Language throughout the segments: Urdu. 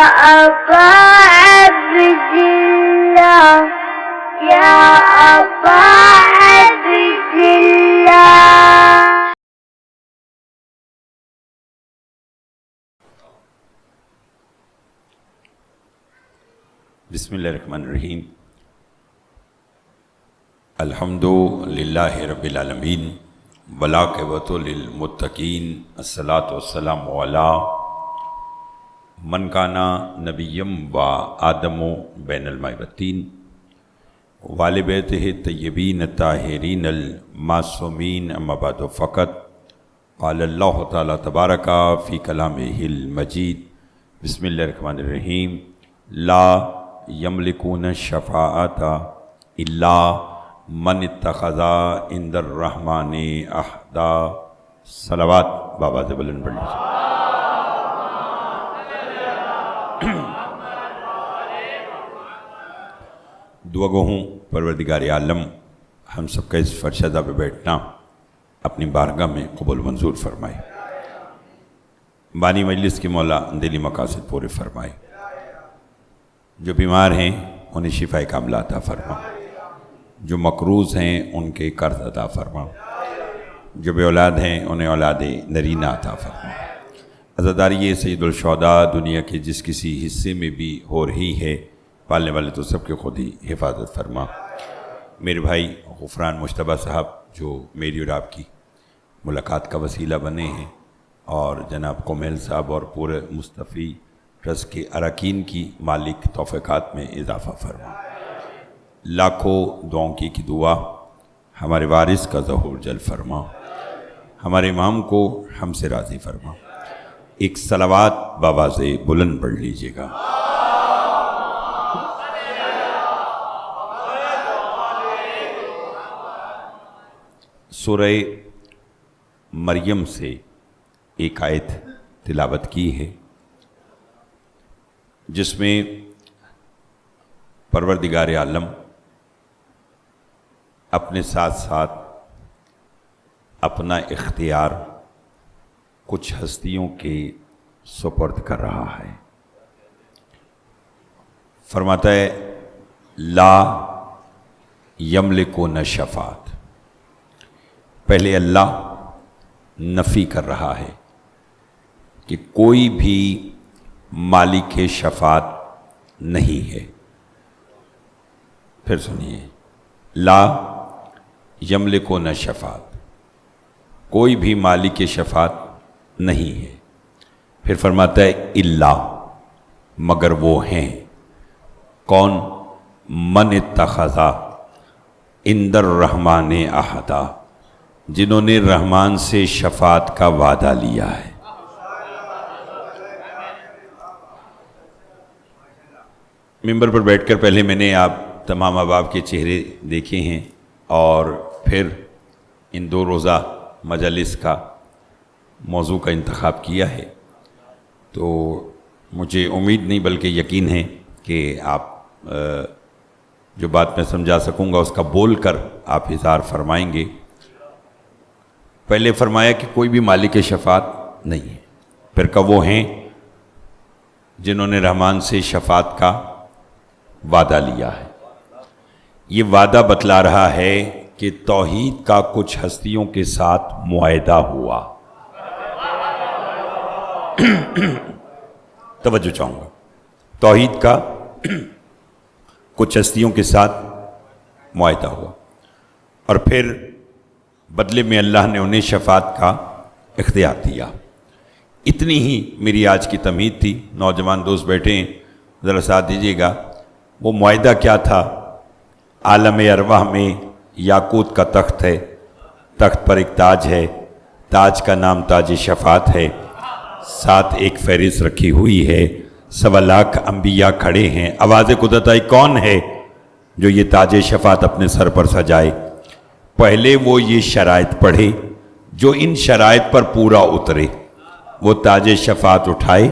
أبا عبد الله يا أبا عبد الله. بسم اللہ الرحمن الرحیم. الحمد للہ رب العالمین والعاقبۃ للمتقین. الصلاۃ والسلام علی من کان نبیم و آدم بین الماء والطین وآل بیتہ الطیبین الطاہرین المعصومین. اما بعد فقط قال اللہ تعالی تبارک فی کلامہ المجید. بسم اللہ الرحمن الرحیم. لا یملکون الشفاعۃ الا من اتخذ عند الرحمن عہدا. صلوات بابا سے بلند پڑھ لیجیے. دعا گو ہوں پروردگار عالم ہم سب کا اس فرشدہ پہ بیٹھنا اپنی بارگاہ میں قبول منظور فرمائے. بانی مجلس کی مولا دلی مقاصد پورے فرمائے. جو بیمار ہیں انہیں شفاء کاملہ عطا فرما. جو مقروض ہیں ان کے قرض عطا فرما. جو بے اولاد ہیں انہیں اولاد نرینہ عطا فرما. عزاداری سید الشہداء دنیا کے جس کسی حصے میں بھی ہو رہی ہے پالنے والے تو سب کے خود ہی حفاظت فرما. میرے بھائی غفران مجتبیٰ صاحب جو میری اور آپ کی ملاقات کا وسیلہ بنے ہیں، اور جناب کومیل صاحب اور پورے مصطفی ٹرسٹ کے اراکین کی مالک توفیقات میں اضافہ فرما. لاکھوں دعاؤں کی دعا ہمارے وارث کا ظہور جل فرما. ہمارے امام کو ہم سے راضی فرما. ایک صلوات بآواز بلند پڑھ لیجیے گا. سورہ مریم سے ایک آیت تلاوت کی ہے جس میں پروردگار عالم اپنے ساتھ ساتھ اپنا اختیار کچھ ہستیوں کے سپرد کر رہا ہے. فرماتا ہے لا یملکون الشفاعۃ. پہلے اللہ نفی کر رہا ہے کہ کوئی بھی مالک شفاعت نہیں ہے. پھر سنیے لا یملکون الشفاعۃ، کوئی بھی مالک شفاعت نہیں ہے. پھر فرماتا ہے الا، مگر وہ ہیں. کون؟ من اتخذ عند الرحمن عہدا، جنہوں نے رحمان سے شفاعت کا وعدہ لیا ہے. ممبر پر بیٹھ کر پہلے میں نے آپ تمام احباب کے چہرے دیکھے ہیں اور پھر ان 2 روزہ مجلس کا موضوع کا انتخاب کیا ہے. تو مجھے امید نہیں بلکہ یقین ہے کہ آپ جو بات میں سمجھا سکوں گا اس کا بول کر آپ اظہار فرمائیں گے. پہلے فرمایا کہ کوئی بھی مالک شفاعت نہیں ہے. پھر کہ وہ ہیں جنہوں نے رحمان سے شفاعت کا وعدہ لیا ہے. یہ وعدہ بتلا رہا ہے کہ توحید کا کچھ ہستیوں کے ساتھ معاہدہ ہوا. توجہ چاہوں گا. توحید کا کچھ ہستیوں کے ساتھ معاہدہ ہوا اور پھر بدلے میں اللہ نے انہیں شفاعت کا اختیار دیا. اتنی ہی میری آج کی تمہید تھی. نوجوان دوست بیٹھے ہیں ذرا ساتھ دیجیے گا. وہ معاہدہ کیا تھا؟ عالم ارواح میں یاقوت کا تخت ہے. تخت پر ایک تاج ہے. تاج کا نام تاج شفاعت ہے. ساتھ ایک فہرست رکھی ہوئی ہے. 1.25 لاکھ انبیاء کھڑے ہیں. آواز قدرت آئی کون ہے جو یہ تاج شفاعت اپنے سر پر سجائے؟ پہلے وہ یہ شرائط پڑھے، جو ان شرائط پر پورا اترے وہ تاج شفاعت اٹھائے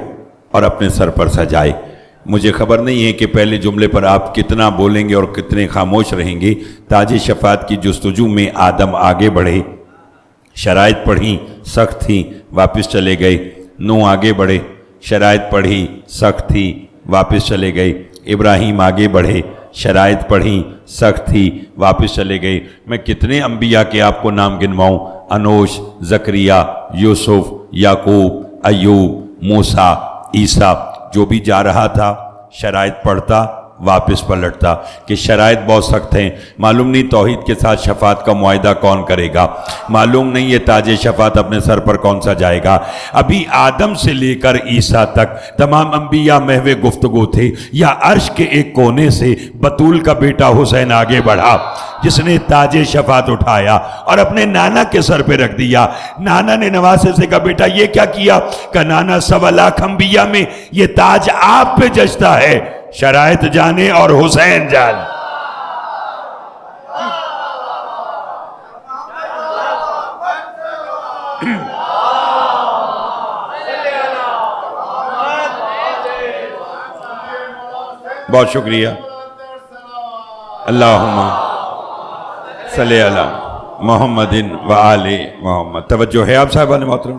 اور اپنے سر پر سجائے. مجھے خبر نہیں ہے کہ پہلے جملے پر آپ کتنا بولیں گے اور کتنے خاموش رہیں گے. تاج شفاعت کی جستجو میں آدم آگے بڑھے، شرائط پڑھیں، سخت تھیں، واپس چلے گئے. نوح آگے بڑھے، شرائط پڑھی سخت تھی واپس چلے گئے. ابراہیم آگے بڑھے شرائط پڑھی سخت تھی واپس چلے گئے. میں کتنے انبیاء کے آپ کو نام گنواؤں؟ انوش، زکریا، یوسف، یعقوب، ایوب، موسیٰ، عیسیٰ. جو بھی جا رہا تھا شرائط پڑھتا واپس پلٹتا کہ شرائط بہت سخت ہیں. معلوم نہیں توحید کے ساتھ شفاعت کا معاہدہ کون کرے گا، معلوم نہیں یہ تاج شفاعت اپنے سر پر کون سا جائے گا. ابھی آدم سے لے کر عیسیٰ تک تمام انبیاء محو گفتگو تھے. یا عرش کے ایک کونے سے بطول کا بیٹا حسین آگے بڑھا جس نے تاج شفاعت اٹھایا اور اپنے نانا کے سر پہ رکھ دیا. نانا نے نواسے سے کہا بیٹا یہ کیا کیا؟ کہ نانا 1.25 لاکھ انبیاء میں یہ تاج آپ پہ جچتا ہے. شرائط جانے اور حسین جانے. بہت شکریہ. اللہم صلی علی محمد و آل محمد. توجہ ہے آپ صاحبان محترم؟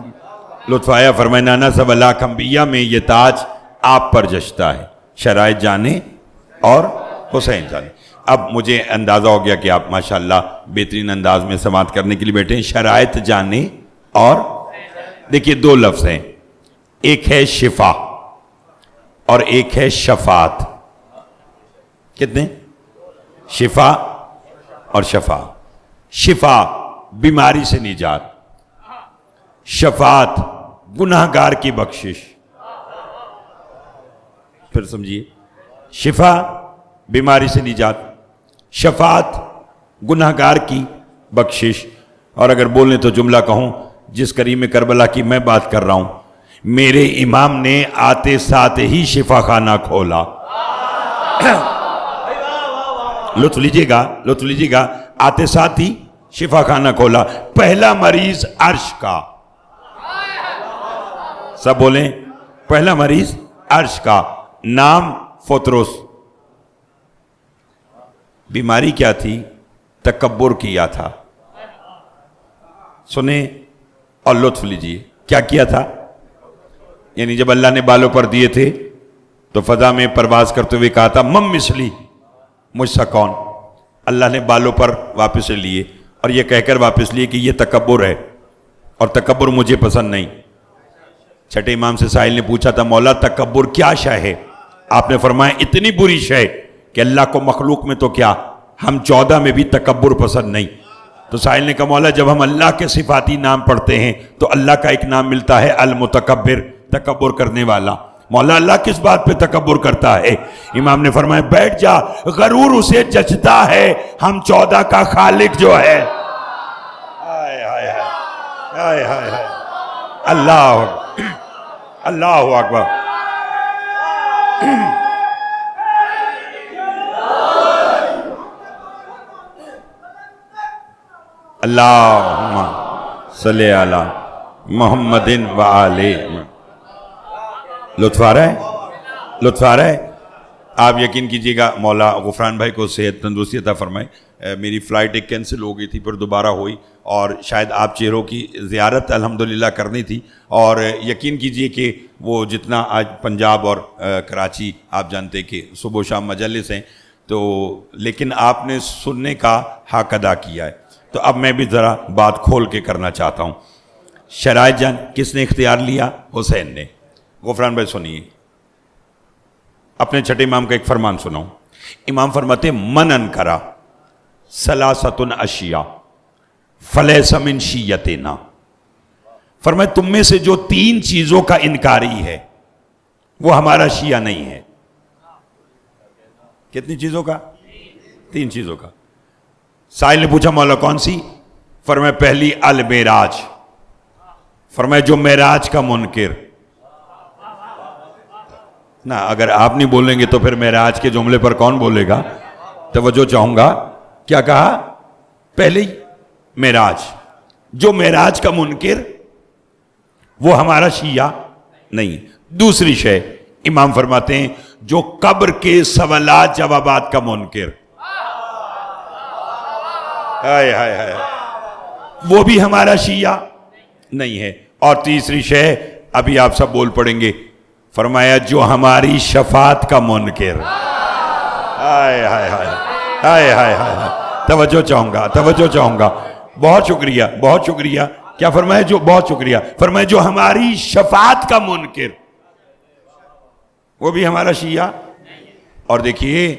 لطف آیا. فرمائے نانا 1.25 لاکھ انبیاء میں یہ تاج آپ پر جچتا ہے. شرائط جانے اور حسین جانے. اب مجھے اندازہ ہو گیا کہ آپ ماشاءاللہ بہترین انداز میں سماعت کرنے کے لیے بیٹھے ہیں. شرائط جانے اور دیکھیے 2 لفظ ہیں، ایک ہے شفا اور ایک ہے شفاعت. کتنے؟ شفا اور شفا. شفا بیماری سے نجات، شفاعت گناہگار کی بخشش. پھر سمجھیے، شفا بیماری سے نجات، شفاعت گناہگار کی بخشش. اور اگر بولنے تو جملہ کہوں، جس کریم کربلا کی میں بات کر رہا ہوں، میرے امام نے آتے ساتھ ہی شفا خانہ کھولا. لطف لیجیے گا، لطف لیجیے گا. آتے ساتھ ہی شفا خانہ کھولا. پہلا مریض عرش کا، سب بولیں پہلا مریض عرش کا، نام فطرس. بیماری کیا تھی؟ تکبر کیا تھا. سنیں اور لطف لیجیے. کیا کیا تھا؟ یعنی جب اللہ نے بالوں پر دیے تھے تو فضا میں پرواز کرتے ہوئے کہا تھا من مثلی، مجھ سا کون؟ اللہ نے بالوں پر واپس لیے اور یہ کہہ کر واپس لیے کہ یہ تکبر ہے اور تکبر مجھے پسند نہیں. چھٹے امام سے سائل نے پوچھا تھا مولا تکبر کیا شے ہے؟ آپ نے فرمایا اتنی بری شے کہ اللہ کو مخلوق میں تو کیا ہم 14 میں بھی تکبر پسند نہیں. تو سائل نے کہا مولا جب ہم اللہ کے صفاتی نام پڑھتے ہیں تو اللہ کا ایک نام ملتا ہے المتکبر، تکبر کرنے والا. مولا اللہ کس بات پہ تکبر کرتا ہے؟ امام نے فرمایا بیٹھ جا، غرور اسے جچتا ہے ہم 14 کا خالق جو ہے. اللہ اللہ اکبر. اللہم صلی علی محمد و آل. لطف آ رہا ہے؟ لطف آ رہا ہے؟ آپ یقین کیجئے گا مولا غفران بھائی کو صحت تندرستی عطا فرمائے. میری فلائٹ ایک کینسل ہو گئی تھی، پھر دوبارہ ہوئی اور شاید آپ چہروں کی زیارت الحمدللہ کرنی تھی. اور یقین کیجئے کہ وہ جتنا آج پنجاب اور کراچی آپ جانتے کہ صبح و شام مجلس ہیں، تو لیکن آپ نے سننے کا حق ادا کیا ہے. تو اب میں بھی ذرا بات کھول کے کرنا چاہتا ہوں. شرائط جان کس نے اختیار لیا؟ حسین نے. غفران بھائی سنیے، اپنے چھٹے امام کا ایک فرمان سناؤں. امام فرماتے من انکرا ثلاثۃ اشیاء فلیس من شیعتنا. فرمائے تم میں سے جو 3 چیزوں کا انکاری ہے وہ ہمارا شیعہ نہیں ہے. کتنی چیزوں کا؟ 3 چیزوں کا. سائل نے پوچھا مولا کون سی؟ فرمائے پہلی المعراج. فرمائے جو معراج کا منکر. نہ اگر آپ نہیں بولیں گے تو پھر معراج کے جملے پر کون بولے گا؟ توجہ چاہوں گا. کیا کہا؟ پہلی معراج. جو معراج کا منکر وہ ہمارا شیعہ نہیں. دوسری شے امام فرماتے ہیں جو قبر کے سوالات جوابات کا منکر، ہائے ہائے ہائے، وہ بھی ہمارا شیعہ نہیں ہے. اور تیسری شے ابھی آپ سب بول پڑیں گے فرمایا جو ہماری شفاعت کا منکر. ہائے ہائے ہائے ہائے ہائے ہائے. توجہ چاہوں گا. بہت شکریہ. کیا فرمایا؟ جو بہت شکریہ. فرمایا جو ہماری شفاعت کا منکر، وہ بھی ہمارا شیعہ. اور دیکھیے،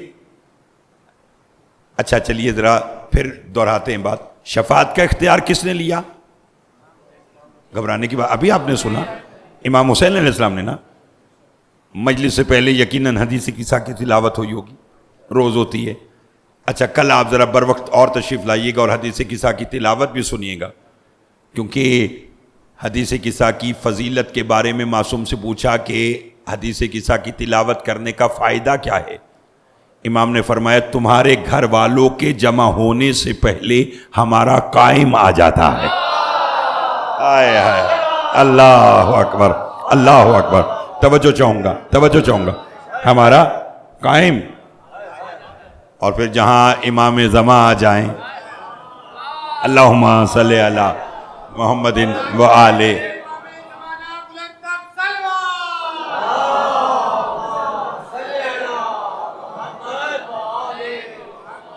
اچھا چلیے ذرا پھر دہراتے ہیں بات. شفاعت کا اختیار کس نے لیا؟ گھبرانے کی بات ابھی آپ نے سنا، امام حسین علیہ السلام نے نا. مجلس سے پہلے یقیناً حدیث قصہ کی تلاوت ہوئی ہوگی، روز ہوتی ہے. اچھا کل آپ ذرا بر وقت اور تشریف لائیے گا اور حدیث قصہ کی تلاوت بھی سنیے گا، کیونکہ حدیث قصہ کی فضیلت کے بارے میں معصوم سے پوچھا کہ حدیث قصہ کی تلاوت کرنے کا فائدہ کیا ہے. امام نے فرمایا تمہارے گھر والوں کے جمع ہونے سے پہلے ہمارا قائم آ جاتا ہے. آئے آئے اللہ اکبر اللہ اکبر. توجہ چاہوں گا. ہمارا قائم، اور پھر جہاں امام زمان آ جائیں، اللہم صلی علی محمد و آلہ.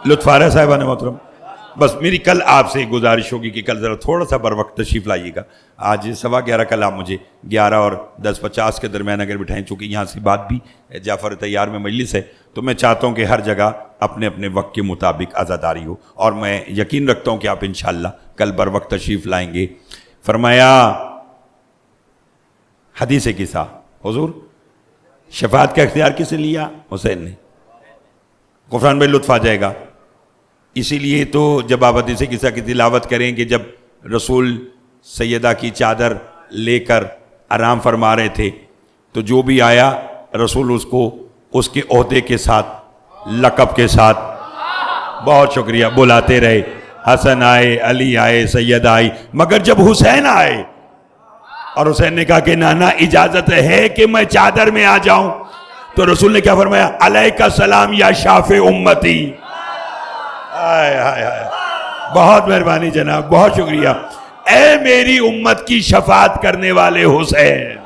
لطف آ رہا ہے صاحبان محترم. بس میری کل آپ سے گزارش ہوگی کہ کل ذرا تھوڑا سا بر وقت تشریف لائیے گا. آج 11:15 کل آپ مجھے 11 اور 10:50 کے درمیان اگر بٹھائیں، چونکہ یہاں سے بات بھی جعفر طیار میں مجلس ہے، تو میں چاہتا ہوں کہ ہر جگہ اپنے اپنے وقت کے مطابق عزاداری ہو، اور میں یقین رکھتا ہوں کہ آپ انشاءاللہ کل بر وقت تشریف لائیں گے. فرمایا حدیث قصہ، حضور شفاعت کا اختیار کس نے لیا؟ حسین نے. غفران بھائی لطف آ جائے گا. اسی لیے تو جب آپ حدیث قصہ کی تلاوت کریں کہ جب رسول سیدہ کی چادر لے کر آرام فرما رہے تھے، تو جو بھی آیا رسول اس کو اس کے عہدے کے ساتھ، لقب کے ساتھ، بہت شکریہ، بلاتے رہے. حسن آئے، علی آئے، سیدہ آئی، مگر جب حسین آئے اور حسین نے کہا کہ نانا اجازت ہے کہ میں چادر میں آ جاؤں، تو رسول نے کیا فرمایا؟ علیک السلام یا شافع امتی. بہت مہربانی جناب، بہت شکریہ. اے میری امت کی شفاعت کرنے والے حسین.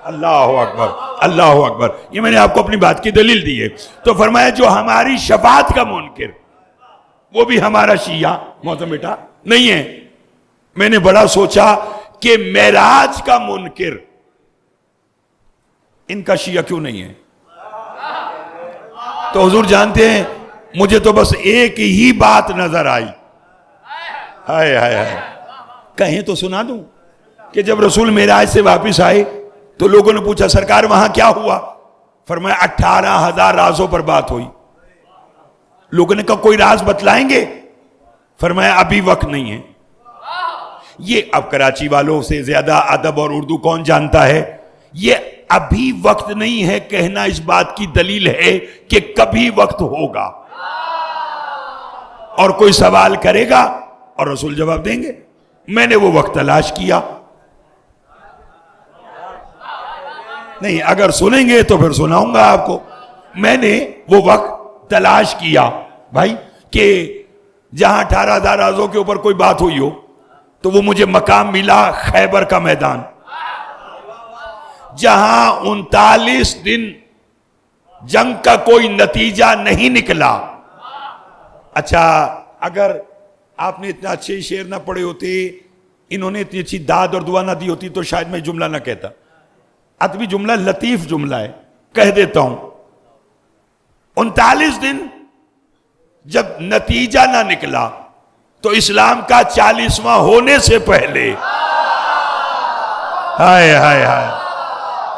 اللہ اکبر اللہ اکبر. یہ میں نے آپ کو اپنی بات کی دلیل دی ہے. تو فرمایا جو ہماری شفاعت کا منکر، وہ بھی ہمارا شیعہ. محترم بیٹا نہیں ہے. میں نے بڑا سوچا کہ معراج کا منکر ان کا شیعہ کیوں نہیں ہے؟ تو حضور جانتے ہیں مجھے تو بس ایک ہی بات نظر آئی. ہائے ہائے ہائے. کہیں تو سنا دوں کہ جب رسول معراج سے واپس آئے تو لوگوں نے پوچھا سرکار وہاں کیا ہوا؟ فرمایا 18,000 رازوں پر بات ہوئی. لوگوں نے کہا کوئی راز بتلائیں گے؟ فرمایا ابھی وقت نہیں ہے. یہ اب کراچی والوں سے زیادہ ادب اور اردو کون جانتا ہے؟ یہ ابھی وقت نہیں ہے کہنا اس بات کی دلیل ہے کہ کبھی وقت ہوگا، اور کوئی سوال کرے گا اور رسول جواب دیں گے. میں نے وہ وقت تلاش کیا. نہیں، اگر سنیں گے تو پھر سناؤں گا آپ کو. میں نے وہ وقت تلاش کیا بھائی کہ جہاں 18,000 رازوں کے اوپر کوئی بات ہوئی ہو تو وہ مجھے مقام ملا خیبر کا میدان، جہاں 39 دن جنگ کا کوئی نتیجہ نہیں نکلا. اچھا اگر آپ نے اتنے اچھے شعر نہ پڑھے ہوتے، انہوں نے اتنی اچھی داد اور دعا نہ دی ہوتی، تو شاید میں جملہ نہ کہتا. ادبی جملہ، لطیف جملہ ہے، کہہ دیتا ہوں. 39 دن جب نتیجہ نہ نکلا تو اسلام کا 40واں ہونے سے پہلے، ہائے ہائے ہائے،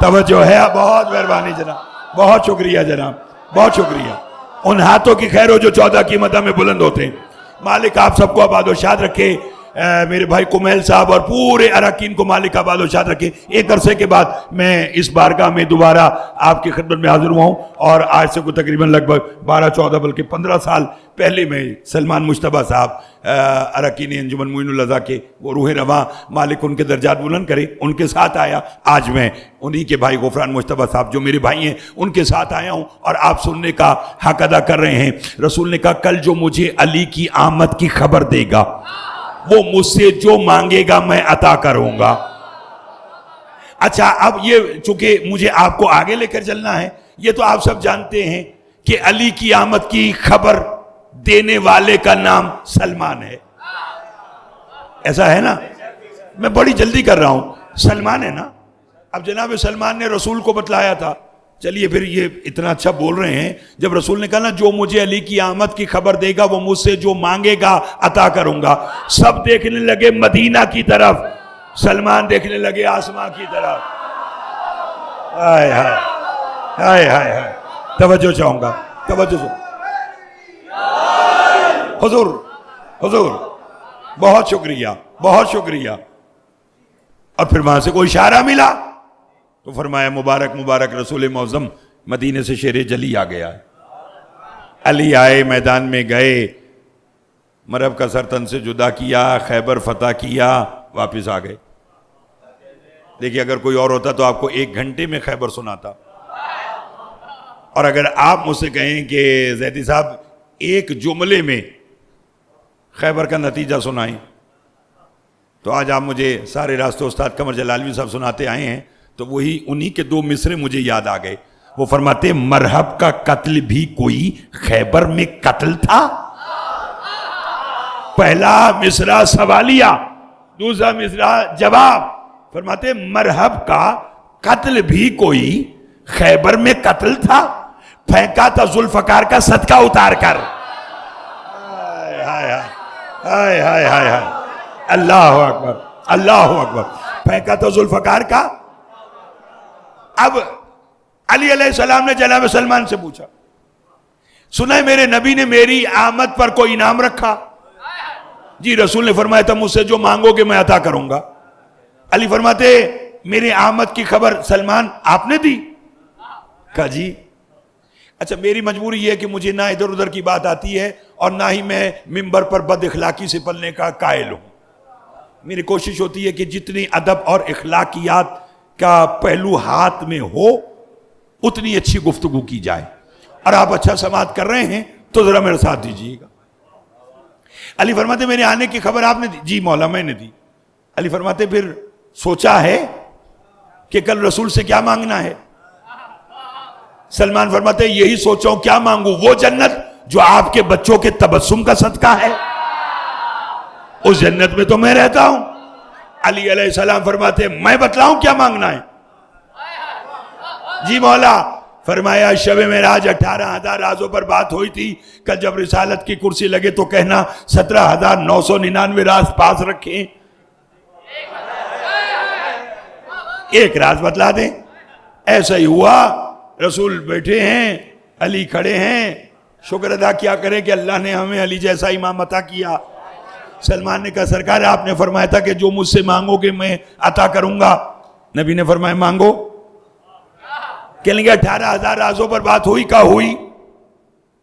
توجہ ہے. بہت مہربانی جناب، بہت شکریہ جناب، بہت شکریہ. ان ہاتھوں کی خیر ہو جو 14 کی مدح میں بلند ہوتے ہیں. مالک آپ سب کو آباد و شاد رکھے. میرے بھائی کمیل صاحب اور پورے اراکین کو مالک آباد و شاد رکھے. ایک عرصے کے بعد میں اس بارگاہ میں دوبارہ آپ کی خدمت میں حاضر ہوا ہوں، اور آج سے کوئی تقریباً لگ بھگ 12-14 بلکہ 15 سال پہلے میں سلمان مجتبیٰ صاحب اراکین انجمن معین الرضا کے، وہ روح رواں مالک ان کے درجات بلند کرے، ان کے ساتھ آیا. آج میں انہی کے بھائی غفران مجتبیٰ صاحب جو میرے بھائی ہیں ان کے ساتھ آیا ہوں، اور آپ سننے کا حق ادا کر رہے ہیں. رسول نے کہا کل جو مجھے علی کی آمد کی خبر دے گا وہ مجھ سے جو مانگے گا میں عطا کروں گا. اچھا اب یہ چونکہ مجھے آپ کو آگے لے کر چلنا ہے، یہ تو آپ سب جانتے ہیں کہ علی کی آمد کی خبر دینے والے کا نام سلمان ہے، ایسا ہے نا؟ میں بڑی جلدی کر رہا ہوں، سلمان ہے نا؟ اب جناب سلمان نے رسول کو بتلایا تھا، چلیے پھر یہ اتنا اچھا بول رہے ہیں، جب رسول نے کہا نا جو مجھے علی کی آمد کی خبر دے گا وہ مجھ سے جو مانگے گا عطا کروں گا، سب دیکھنے لگے مدینہ کی طرف، سلمان دیکھنے لگے آسمان کی طرف. ہائے ہائے ہائے ہائے ہائے، توجہ چاہوں گا، توجہ چاہوں. حضور حضور بہت شکریہ بہت شکریہ. اور پھر وہاں سے کوئی اشارہ ملا تو فرمایا مبارک مبارک رسول معظم مدینے سے شیر جلی آ گیا. علی آئے، میدان میں گئے، مرب کا سر تن سے جدا کیا، خیبر فتح کیا، واپس آ گئے. دیکھیے اگر کوئی اور ہوتا تو آپ کو 1 گھنٹے میں خیبر سناتا، اور اگر آپ مجھ سے کہیں کہ زیدی صاحب ایک جملے میں خیبر کا نتیجہ سنائیں، تو آج آپ مجھے سارے راستے استاد قمر جلالوی صاحب سناتے آئے ہیں، تو وہی انہی کے 2 مصرے مجھے یاد آ گئے. وہ فرماتے مرحب کا قتل بھی کوئی خیبر میں قتل تھا. پہلا مصرع سوالیہ، دوسرا مصرع جواب. فرماتے مرحب کا قتل بھی کوئی خیبر میں قتل تھا، پھینکا تھا ذوالفقار کا صدقہ اتار کر. ہائے ہائے ہائے ہائے ہائے، اللہ اکبر اللہ اکبر، پھینکا تھا ذوالفقار کا. اب علی علیہ السلام نے جناب سلمان سے پوچھا، سنا ہے میرے نبی نے میری آمد پر کوئی انعام رکھا؟ جی رسول نے فرمایا تھا مجھ سے جو مانگو گے میں عطا کروں گا. علی فرماتے میری آمد کی خبر سلمان آپ نے دی؟ کہا جی. اچھا میری مجبوری یہ ہے کہ مجھے نہ ادھر ادھر کی بات آتی ہے اور نہ ہی میں ممبر پر بد اخلاقی سے پلنے کا قائل ہوں. میری کوشش ہوتی ہے کہ جتنی ادب اور اخلاقیات کا پہلو ہاتھ میں ہو اتنی اچھی گفتگو کی جائے. اور آپ اچھا سماعت کر رہے ہیں تو ذرا میرے ساتھ دیجیے گا. علی فرماتے میرے آنے کی خبر آپ نے دی؟ جی مولا میں نے دی. علی فرماتے پھر سوچا ہے کہ کل رسول سے کیا مانگنا ہے؟ سلمان فرماتے یہی سوچوں کیا مانگوں، وہ جنت جو آپ کے بچوں کے تبسم کا صدقہ ہے، اس جنت میں تو میں رہتا ہوں. علی علیہ السلام فرماتے میں بتلاؤں کیا مانگنا ہے؟ جی مولا. فرمایا شب معراج 18,000 رازوں پر بات ہوئی تھی، کل جب رسالت کی کرسی لگے تو کہنا 17,999 راز پاس رکھیں. ایک راز بتلا دیں. ایسا ہی ہوا، رسول بیٹھے ہیں، علی کھڑے ہیں. شکر ادا کیا کریں کہ اللہ نے ہمیں علی جیسا امام عطا کیا. سلمان نے کہا سرکار آپ نے فرمایا تھا کہ جو مجھ سے مانگو گے میں عطا کروں گا. نبی نے فرمایا مانگو. کہنے لگے 18,000 رازوں پر بات ہوئی؟ کہا ہوئی.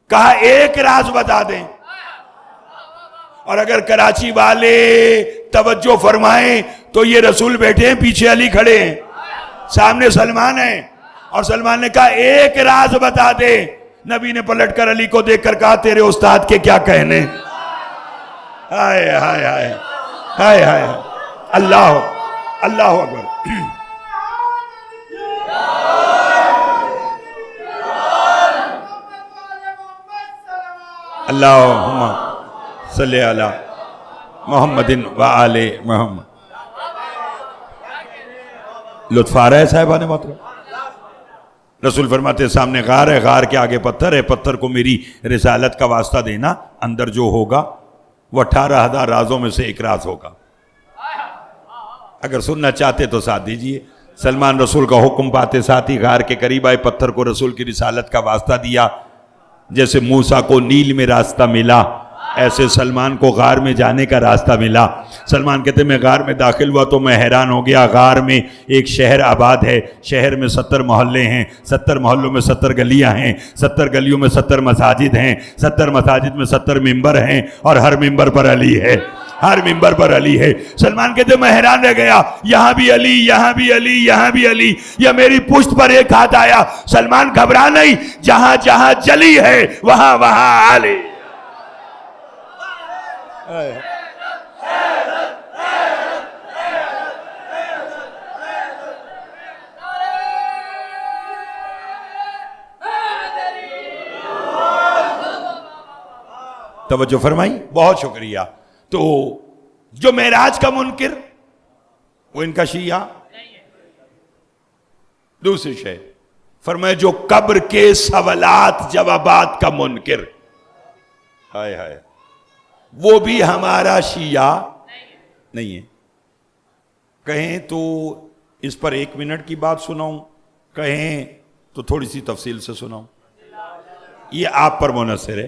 کہا ایک راز بتا دیں. اور اگر کراچی والے توجہ فرمائیں تو یہ رسول بیٹھے ہیں، پیچھے علی کھڑے ہیں، سامنے سلمان ہیں، اور سلمان نے کہا ایک راز بتا دے. نبی نے پلٹ کر علی کو دیکھ کر کہا تیرے استاد کے کیا کہنے. ہائے ہائے ہائے ہائے ہائے، اللہ اللہ اکبر. اللہم صلی علی محمد و آل محمد. لطف آ رہا ہے صاحبان محترم؟ رسول فرماتے سامنے غار ہے، غار کے آگے پتھر ہے، پتھر کو میری رسالت کا واسطہ دینا، اندر جو ہوگا وہ 18,000 رازوں میں سے ایک راز ہوگا. اگر سننا چاہتے تو ساتھ دیجئے. سلمان رسول کا حکم پاتے ساتھ ہی غار کے قریب آئے، پتھر کو رسول کی رسالت کا واسطہ دیا. جیسے موسیٰ کو نیل میں راستہ ملا ایسے سلمان کو غار میں جانے کا راستہ ملا. سلمان کہتے میں غار میں داخل ہوا تو میں حیران ہو گیا. غار میں ایک شہر آباد ہے، شہر میں 70 محلے ہیں، 70 محلوں میں 70 گلیاں ہیں، 70 گلیوں میں 70 مساجد ہیں، 70 مساجد میں 70 ممبر ہیں، اور ہر ممبر پر علی ہے، ہر ممبر پر علی ہے. سلمان کہتے میں حیران رہ گیا، یہاں بھی علی، یہاں بھی علی، یہاں بھی علی. یا میری پشت پر ایک ہاتھ آیا. سلمان گھبرا نہیں، جہاں جہاں جلی ہے وہاں وہاں علی. توجہ فرمائی، بہت شکریہ. تو جو معراج کا منکر وہ ان کا شیعہ. دوسری شے فرمائے جو قبر کے سوالات جوابات کا منکر، ہائے ہائے، وہ بھی ہمارا شیعہ نہیں ہے. کہیں تو اس پر 1 منٹ کی بات سناؤں، کہیں تو تھوڑی سی تفصیل سے سناؤں، یہ آپ پر منحصر ہے.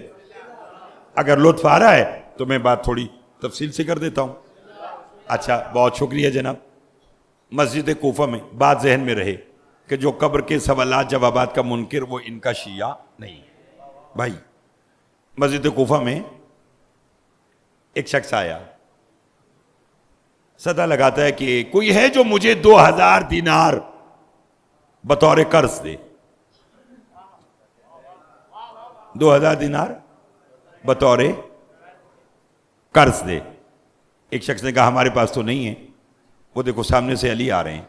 اگر لطف آ رہا ہے تو میں بات تھوڑی تفصیل سے کر دیتا ہوں. اچھا، بہت شکریہ جناب. مسجد کوفہ میں بات ذہن میں رہے کہ جو قبر کے سوالات جوابات کا منکر وہ ان کا شیعہ نہیں ہے. بھائی مسجد کوفہ میں ایک شخص آیا، صدا لگاتا ہے کہ کوئی ہے جو مجھے 2000 دینار بطور قرض دے. 2000 دینار بطور قرض دے. ایک شخص نے کہا ہمارے پاس تو نہیں ہے. وہ دیکھو سامنے سے علی آ رہے ہیں،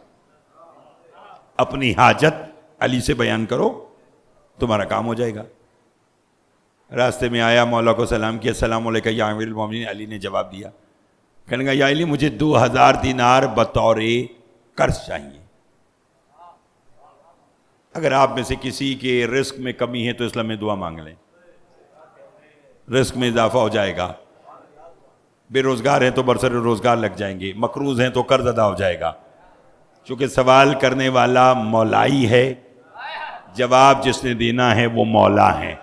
اپنی حاجت علی سے بیان کرو تمہارا کام ہو جائے گا. راستے میں آیا، مولا کو سلام کیا، السلام علیکم یا امیر المومنین. علی نے جواب دیا، کہنے گا یا علی مجھے 2000 دینار بطور قرض چاہیے. اگر آپ میں سے کسی کے رزق میں کمی ہے تو اسلام میں دعا مانگ لیں، رزق میں اضافہ ہو جائے گا. بے روزگار ہیں تو برسر روزگار لگ جائیں گے، مقروض ہیں تو قرض ادا ہو جائے گا. چونکہ سوال کرنے والا مولائی ہے، جواب جس نے دینا ہے وہ مولا ہے.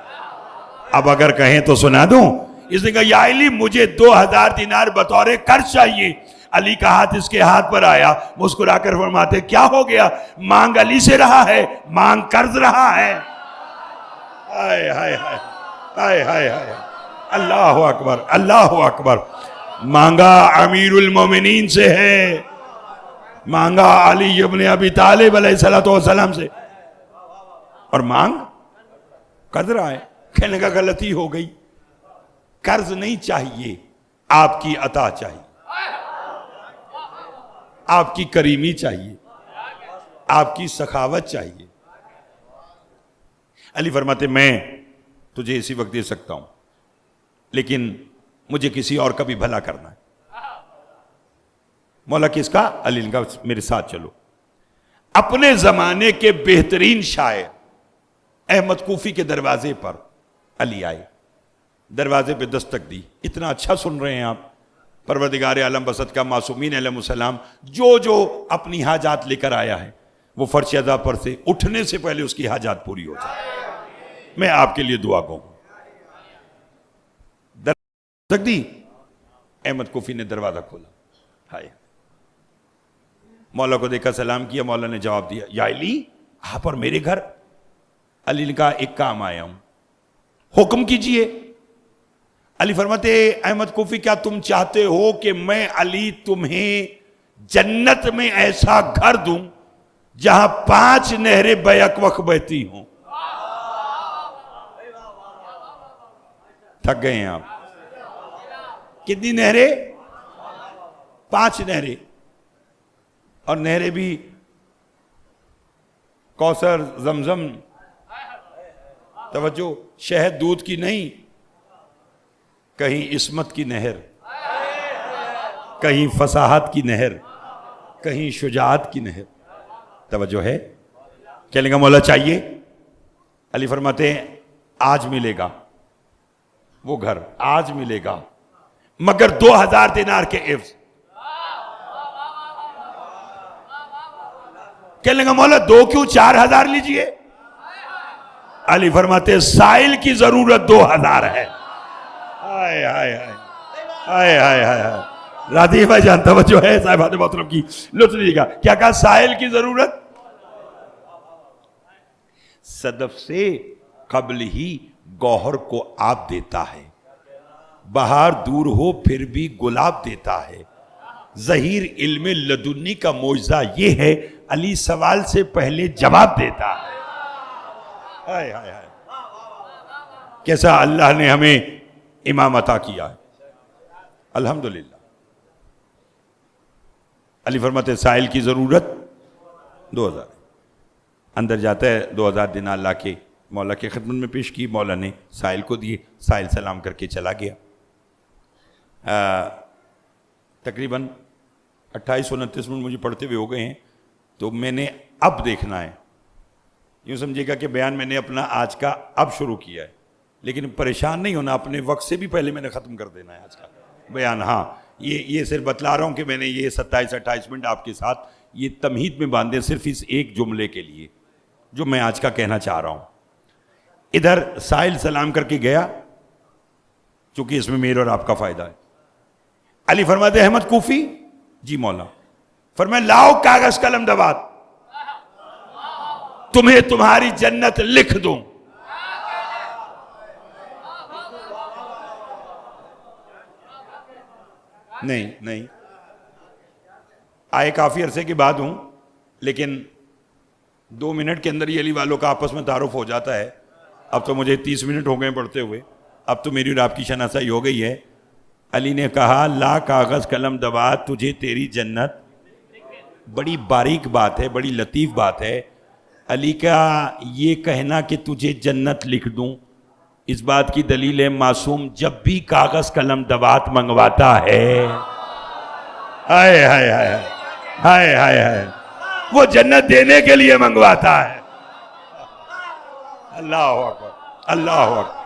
اب اگر کہیں تو سنا دوں. اس نے کہا یا علی مجھے 2000 دینار بطور قرض چاہیے. علی کا ہاتھ اس کے ہاتھ پر آیا، مسکرا کر فرماتے کیا ہو گیا؟ مانگ علی سے رہا ہے، مانگ قرض رہا ہے. ہائے ہائے ہائے ہائے ہائے ہائے، اللہ اکبر اللہ اکبر. مانگا امیر المومنین سے ہے، مانگا علی ابن ابی طالب علیہ السلام سے، اور مانگ قرض رہا ہے. کہنے کا غلطی ہو گئی، قرض نہیں چاہیے، آپ کی عطا چاہیے، آپ کی کریمی چاہیے، آپ کی سخاوت چاہیے. علی فرماتے میں تجھے اسی وقت دے سکتا ہوں، لیکن مجھے کسی اور کا بھی بھلا کرنا ہے. مولا کس کا؟ علی نے کہا میرے ساتھ چلو. اپنے زمانے کے بہترین شاعر احمد کوفی کے دروازے پر علی آئے، دروازے پہ دستک دی. اتنا اچھا سن رہے ہیں آپ، پروردگار عالم بصدقہ معصومین علیہ السلام جو اپنی حاجات لے کر آیا ہے وہ فرش ادا پر سے اٹھنے سے پہلے اس کی حاجات پوری ہو جائے. میں آپ کے لیے دعا کہوں. دستک دی، احمد کوفی نے دروازہ کھولا. ہائے، مولا کو دیکھا، سلام کیا. مولا نے جواب دیا یا علی آپ اور میرے گھر. علی نے کہا ایک کام آیا ہوں، حکم کیجئے. علی فرماتے احمد کوفی کیا تم چاہتے ہو کہ میں علی تمہیں جنت میں ایسا گھر دوں جہاں 5 نہریں بیک وقت بہتی ہوں؟ تھک گئے ہیں آپ. کتنی نہریں؟ 5 نہریں. اور نہریں بھی کوثر، زمزم، توجہ، شہد دودھ کی نہیں، کہیں عصمت کی نہر، کہیں فصاحت کی نہر، کہیں شجاعت کی نہر. توجہ ہے؟ کہنے کا مولا چاہیے. علی فرماتے ہیں آج ملے گا وہ گھر، آج ملے گا، مگر 2000 دینار کے عوض. کہنے کا مولا 2 کیوں 4000 لیجئے. علی فرماتے سائل کی ضرورت 2000 ہے. ہائے ہائے ہائے ہائے ہائے ہائے. راضی بھائی جان توجہ ہے صاحبات محترم کی، لطف لیجیے گا. کیا کہا؟ سائل کی ضرورت. صدف سے قبل ہی گوہر کو آپ دیتا ہے، بہار دور ہو پھر بھی گلاب دیتا ہے. ظہیر علم لدنی کا معجزہ یہ ہے علی سوال سے پہلے جواب دیتا ہے. ہائے ہائے ہائے، کیسا اللہ نے ہمیں امام عطا کیا ہے، الحمدللہ. علی فرماتے سائل کی ضرورت 2000. اندر جاتا ہے 2000 دینار لا کے مولا کی خدمت میں پیش کی، مولا نے سائل کو دیے، سائل سلام کر کے چلا گیا۔ تقریباً 28-29 منٹ مجھے پڑھتے ہوئے ہو گئے ہیں، تو میں نے اب دیکھنا ہے، یوں سمجھے گا کہ بیان میں نے اپنا آج کا اب شروع کیا ہے، لیکن پریشان نہیں ہونا، اپنے وقت سے بھی پہلے میں نے ختم کر دینا ہے آج کا بیان۔ ہاں یہ صرف بتلا رہا ہوں کہ میں نے یہ 27-28 منٹ آپ کے ساتھ یہ تمہید میں باندھے صرف اس ایک جملے کے لیے جو میں آج کا کہنا چاہ رہا ہوں۔ ادھر سائل سلام کر کے گیا، چونکہ اس میں میرے اور آپ کا فائدہ ہے۔ علی فرماتے احمد کوفی، جی مولا۔ فرمایا لاؤ کاغذ قلم دوات، تمہیں تمہاری جنت لکھ دوں۔ نہیں آئے کافی عرصے کے بعد ہوں، لیکن 2 منٹ کے اندر یہ علی والوں کا آپس میں تعارف ہو جاتا ہے۔ اب تو مجھے 30 منٹ ہو گئے پڑھتے ہوئے، اب تو میری اور آپ کی شناسائی ہو گئی ہے۔ علی نے کہا لا کاغذ قلم دوات، تجھے تیری جنت۔ بڑی باریک بات ہے، بڑی لطیف بات ہے۔ علی کا یہ کہنا کہ تجھے جنت لکھ دوں، اس بات کی دلیل ہے معصوم جب بھی کاغذ قلم دوات منگواتا ہے، ہائے ہائے ہائے ہائے ہائے ہائے، وہ جنت دینے کے لیے منگواتا ہے۔ اللہ اکبر، اللہ اکبر،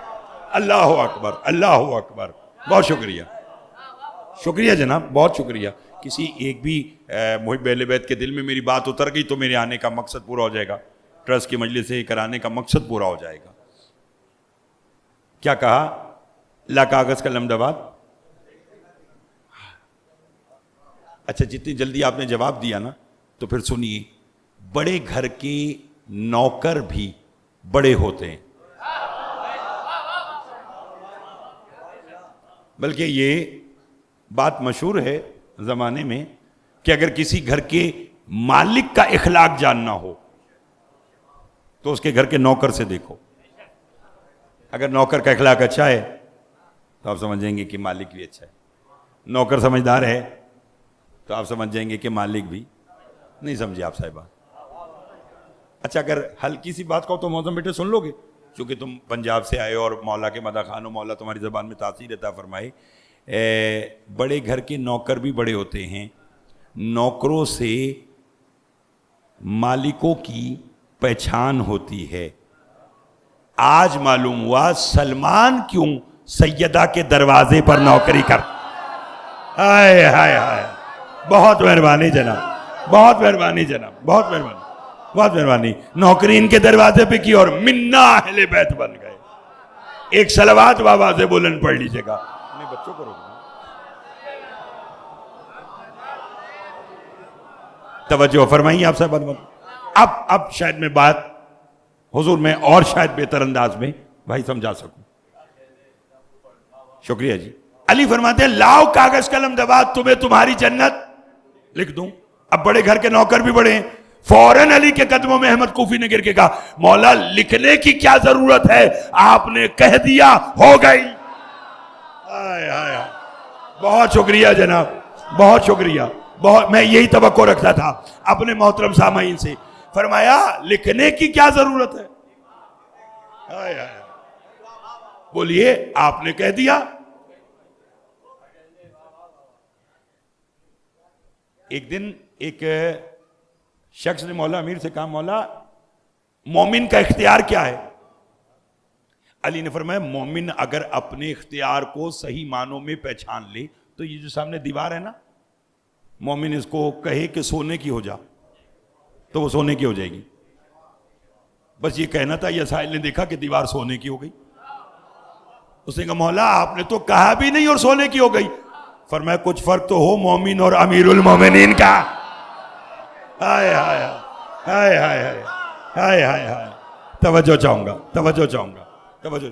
اللہ اکبر، اللہ اکبر۔ بہت شکریہ، شکریہ جناب، بہت شکریہ۔ کسی ایک بھی محب اہل بیت کے دل میں میری بات اتر گئی تو میرے آنے کا مقصد پورا ہو جائے گا، ٹرسٹ کی مجلس سے کرانے کا مقصد پورا ہو جائے گا۔ کیا کہا؟ لا کاغذ قلم دوات۔ اچھا جتنی جلدی آپ نے جواب دیا نا، تو پھر سنیے، بڑے گھر کے نوکر بھی بڑے ہوتے ہیں، بلکہ یہ بات مشہور ہے زمانے میں کہ اگر کسی گھر کے مالک کا اخلاق جاننا ہو تو اس کے گھر کے نوکر سے دیکھو۔ اگر نوکر کا اخلاق اچھا ہے تو آپ سمجھ جائیں گے کہ مالک بھی اچھا ہے، نوکر سمجھدار ہے تو آپ سمجھ جائیں گے کہ مالک بھی نہیں۔ سمجھے آپ صاحبہ؟ اچھا اگر ہلکی سی بات کہو تو موزم بیٹے سن لو گے، چونکہ تم پنجاب سے آئے اور مولا کے مدح خان ہو، مولا تمہاری زبان میں تاثیر عطا فرمائے۔ بڑے گھر کے نوکر بھی بڑے ہوتے ہیں، نوکروں سے مالکوں کی پہچان ہوتی ہے۔ آج معلوم ہوا سلمان کیوں سیدہ کے دروازے پر نوکری کر۔ ہائے ہائے ہائے، بہت مہربانی جناب، بہت مہربانی جناب، بہت مہربانی، بہت مہربانی۔ نوکری ان کے دروازے پہ کی اور منا اہل بیت بن گئے۔ ایک صلوات و آواز بلند پڑھ لیجیے گا، اپنے بچوں کو روکنا۔ توجہ فرمائیے آپ صاحب۔ اب شاید میں بات حضور میں اور شاید بہتر انداز میں بھائی سمجھا سکوں۔ شکریہ جی۔ علی فرماتے ہیں لاؤ کاغذ قلم دوات، تمہیں تمہاری جنت لکھ دوں۔ اب بڑے گھر کے نوکر بھی بڑے ہیں، فوراً علی کے قدموں میں احمد کوفی نے گر کے کہا مولا لکھنے کی کیا ضرورت ہے، آپ نے کہہ دیا ہو گئی۔ بہت شکریہ جناب، بہت شکریہ، بہت، میں یہی توقع رکھتا تھا اپنے محترم سامعین سے۔ فرمایا لکھنے کی کیا ضرورت ہے، بولیے آپ نے کہہ دیا۔ ایک دن ایک شخص نے مولا امیر سے کہا مولا مومن کا اختیار کیا ہے؟ علی نے فرمایا مومن اگر اپنے اختیار کو صحیح معنوں میں پہچان لے تو یہ جو سامنے دیوار ہے نا، مومن اس کو کہے کہ سونے کی ہو جا تو وہ سونے کی ہو جائے گی۔ بس یہ کہنا تھا، یہ سائل نے دیکھا کہ دیوار سونے کی ہو گئی، اس نے کہا مولا آپ نے تو کہا بھی نہیں اور سونے کی ہو گئی۔ فرمایا کچھ فرق تو ہو مومن اور امیر المومنین کا۔ ہائے ہائے ہائے ہائے ہائے ہائے ہائے، توجہ چاہوں گا، توجہ چاہوں گا، توجہ۔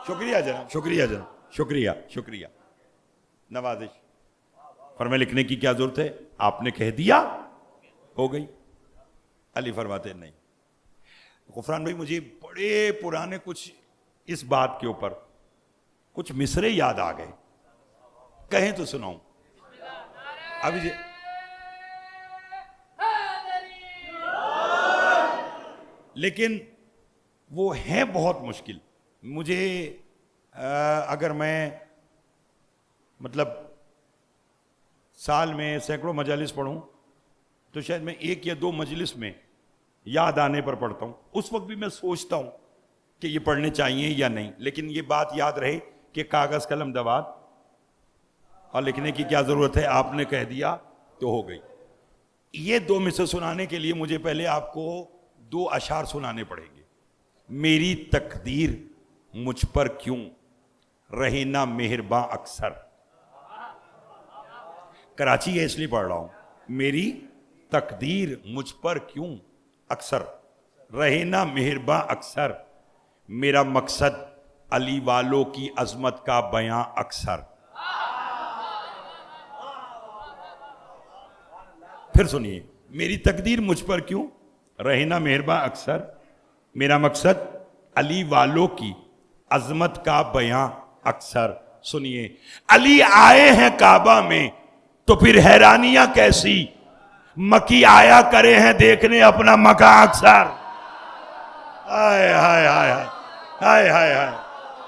شکریہ جناب، شکریہ جناب، شکریہ شکریہ، نوازش۔ فرمایا لکھنے کی کیا ضرورت ہے، آپ نے کہہ دیا ہو گئی۔ علی فرماتے نہیں۔ غفران بھائی مجھے بڑے پرانے کچھ اس بات کے اوپر کچھ مصرے یاد آ گئے، کہیں تو سناؤں ابھی جی۔ لیکن وہ ہے بہت مشکل. مجھے اگر میں مطلب سال میں سینکڑوں مجالس پڑھوں تو شاید میں ایک یا دو مجلس میں یاد آنے پر پڑھتا ہوں. اس وقت بھی میں سوچتا ہوں کہ یہ پڑھنے چاہیے یا نہیں, لیکن یہ بات یاد رہے کہ کاغذ قلم دوات اور لکھنے کی کیا ضرورت ہے, آپ نے کہہ دیا تو ہو گئی. یہ دو مثل سنانے کے لیے مجھے پہلے آپ کو دو اشعار سنانے پڑیں گے. میری تقدیر مجھ پر کیوں رہے نہ مہرباں اکثر. کراچی ہے اس لیے پڑھ رہا ہوں. میری تقدیر مجھ پر کیوں اکثر رہے نہ مہرباں اکثر, میرا مقصد علی والوں کی عظمت کا بیاں اکثر. پھر سنیے, میری تقدیر مجھ پر کیوں رہے نہ مہرباں اکثر, میرا مقصد علی والوں کی عظمت کا بیاں اکثر. سنیے, علی آئے ہیں کعبہ میں تو پھر حیرانیاں کیسی, مکی آیا کرے ہیں دیکھنے اپنا مکہ اکثر. ہائے ہائے ہائے ہائے ہائے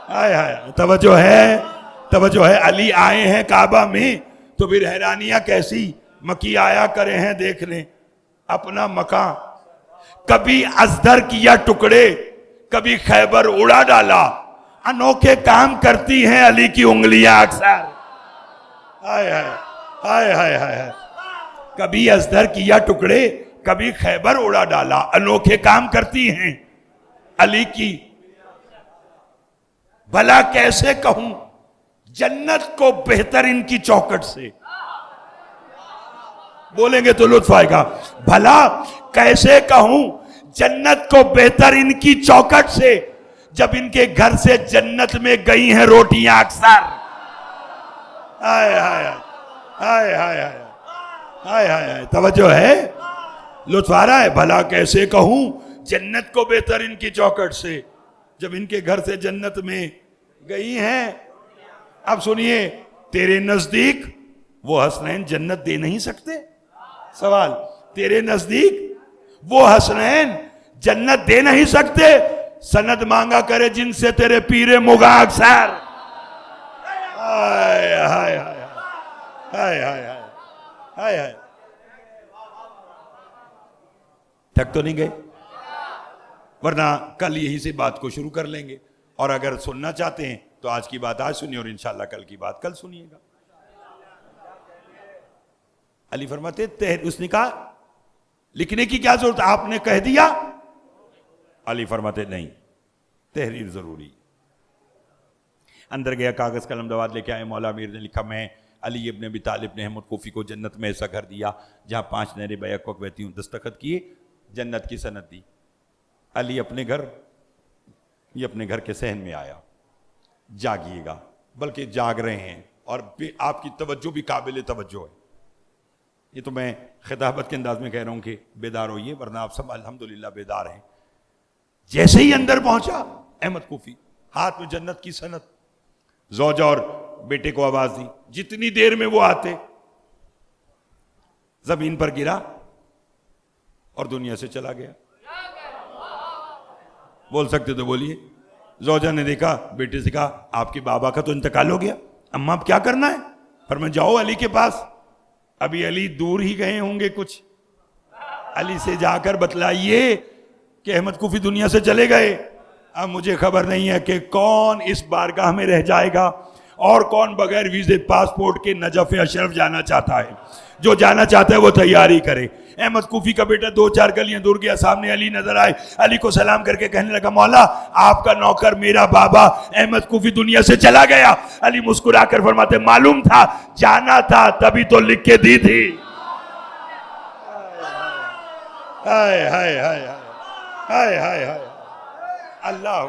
ہائے ہائے, توجہ ہے, توجہ ہے. علی آئے ہیں کعبہ میں تو پھر حیرانیاں کیسی, مکی آیا کرے ہیں دیکھنے اپنا مکہ. کبھی ازدر کیا ٹکڑے کبھی خیبر اڑا ڈالا, انوکھے کام کرتی ہیں علی کی انگلیاں اکثر. ہائے ہائے ہائے ہائے ہائے, کبھی ازدر کیا ٹکڑے کبھی خیبر اڑا ڈالا, انوکھے کام کرتی ہیں علی کی. بھلا کیسے کہوں جنت کو بہتر ان کی چوکٹ سے. بولیں گے تو لطف آئے گا. بھلا کیسے کہوں جنت کو بہتر ان کی چوکٹ سے, جب ان کے گھر سے جنت میں گئی ہیں روٹیاں اکثر. ہائے ہائے ہائے ہائے ہائے ہائے, توجہ ہے, لطف آ رہا ہے. بھلا کیسے کہوں جنت کو بہتر ان کی چوکٹ سے, جب ان کے گھر سے جنت میں گئی ہیں. اب سنیے, تیرے نزدیک وہ حسنین جنت دے نہیں سکتے. سوال, تیرے نزدیک وہ حسنین جنت دے نہیں سکتے, سند مانگا کرے جن سے تیرے پیر مغاں اکثر. ہائے ہائے ہائے ہائے ہائے ہائے ہائے, تھک تو نہیں گئے؟ ورنہ کل یہی سے بات کو شروع کر لیں گے, اور اگر سننا چاہتے ہیں تو آج کی بات آج سنیے اور انشاءاللہ کل کی بات کل سنیے گا. علی فرماتے اس نے کہا لکھنے کی کیا ضرورت, آپ نے کہہ دیا. علی فرماتے نہیں, تحریر ضروری. اندر گیا, کاغذ قلم دوات لے کے آئے. مولا امیر نے لکھا, میں علی ابن ابی طالب نے احمد کوفی کو جنت میں ایسا گھر دیا جہاں 5 نہریں بیک وقت بہتی ہوں. دستخط کیے, جنت کی سند دی. علی اپنے گھر, یہ اپنے گھر کے صحن میں آیا. جاگیے گا, بلکہ جاگ رہے ہیں, اور آپ کی توجہ بھی قابل توجہ ہے. یہ تو میں خطابت کے انداز میں کہہ رہا ہوں کہ بیدار ہوئیے, ورنہ آپ سب الحمدللہ بیدار ہیں. جیسے ہی اندر پہنچا احمد کوفی, ہاتھ میں جنت کی سند, زوجہ اور بیٹے کو آواز دی. جتنی دیر میں وہ آتے, زمین پر گرا اور دنیا سے چلا گیا. بول سکتے تو بولیے. زوجہ نے دیکھا, بیٹے سے کہا, آپ کے بابا کا تو انتقال ہو گیا, اماں اب کیا کرنا ہے؟ فرمایا جاؤ علی کے پاس. ابھی علی دور ہی گئے ہوں گے کچھ, علی سے جا کر بتلائیے کہ احمد کوفی دنیا سے چلے گئے. اب مجھے خبر نہیں ہے کہ کون اس بارگاہ میں رہ جائے گا اور کون بغیر ویزے پاسپورٹ کے نجف اشرف جانا چاہتا ہے. جو جانا چاہتا ہے وہ تیاری کرے. احمد کوفی کا بیٹا 2-4 گلیاں دور گیا, سامنے علی نظر آئے. علی کو سلام کر کے کہنے لگا, مولا آپ کا نوکر میرا بابا احمد کوفی دنیا سے چلا گیا. علی مسکرا کر فرماتے, معلوم تھا, جانا تھا, تبھی تو لکھ کے دی تھی. ہائے ہائے ہائے ہائے ہائے ہائے, اللہ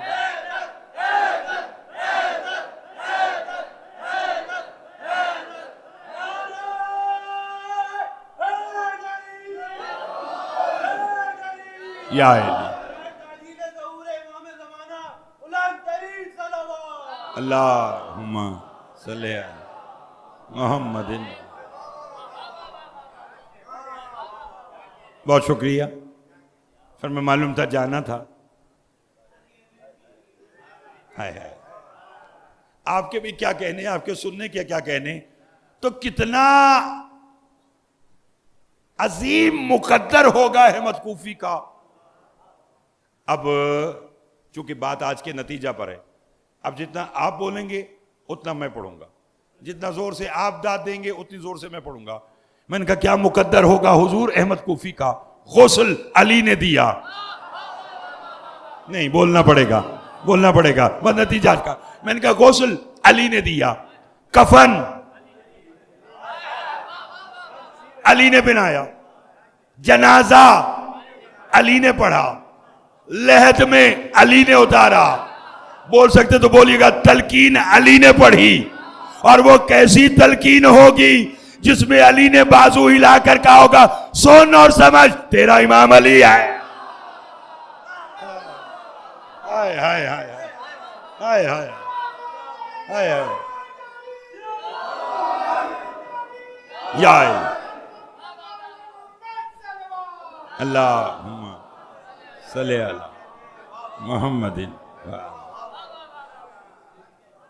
یا اللہم صلی علی محمد. بہت شکریہ. پھر میں معلوم تھا, جانا تھا, ہائے ہائے، آپ کے بھی کیا کہنے، آپ کے سننے کے کیا کہنے. تو کتنا عظیم مقدر ہوگا احمد کوفی کا. اب چونکہ بات آج کے نتیجہ پر ہے، اب جتنا آپ بولیں گے اتنا میں پڑھوں گا، جتنا زور سے آپ داد دیں گے اتنی زور سے میں پڑھوں گا. میں نے کہا کیا مقدر ہوگا حضور احمد کوفی کا. غسل علی نے دیا. نہیں، بولنا پڑے گا، بولنا پڑے گا، بس نتیجہ آج کا. میں نے کہا غسل علی نے دیا، کفن علی نے بنایا، جنازہ علی نے پڑھا، لحد میں علی نے اتارا. بول سکتے تو بولیے گا تلقین علی نے پڑھی. اور وہ کیسی تلقین ہوگی جس میں علی نے بازو ہلا کر کہا ہوگا سن اور سمجھ تیرا امام علی ہے. ہائے ہائے ہائے ہائے ہائے ہائے ہائے یا اللہم صلی علی محمد.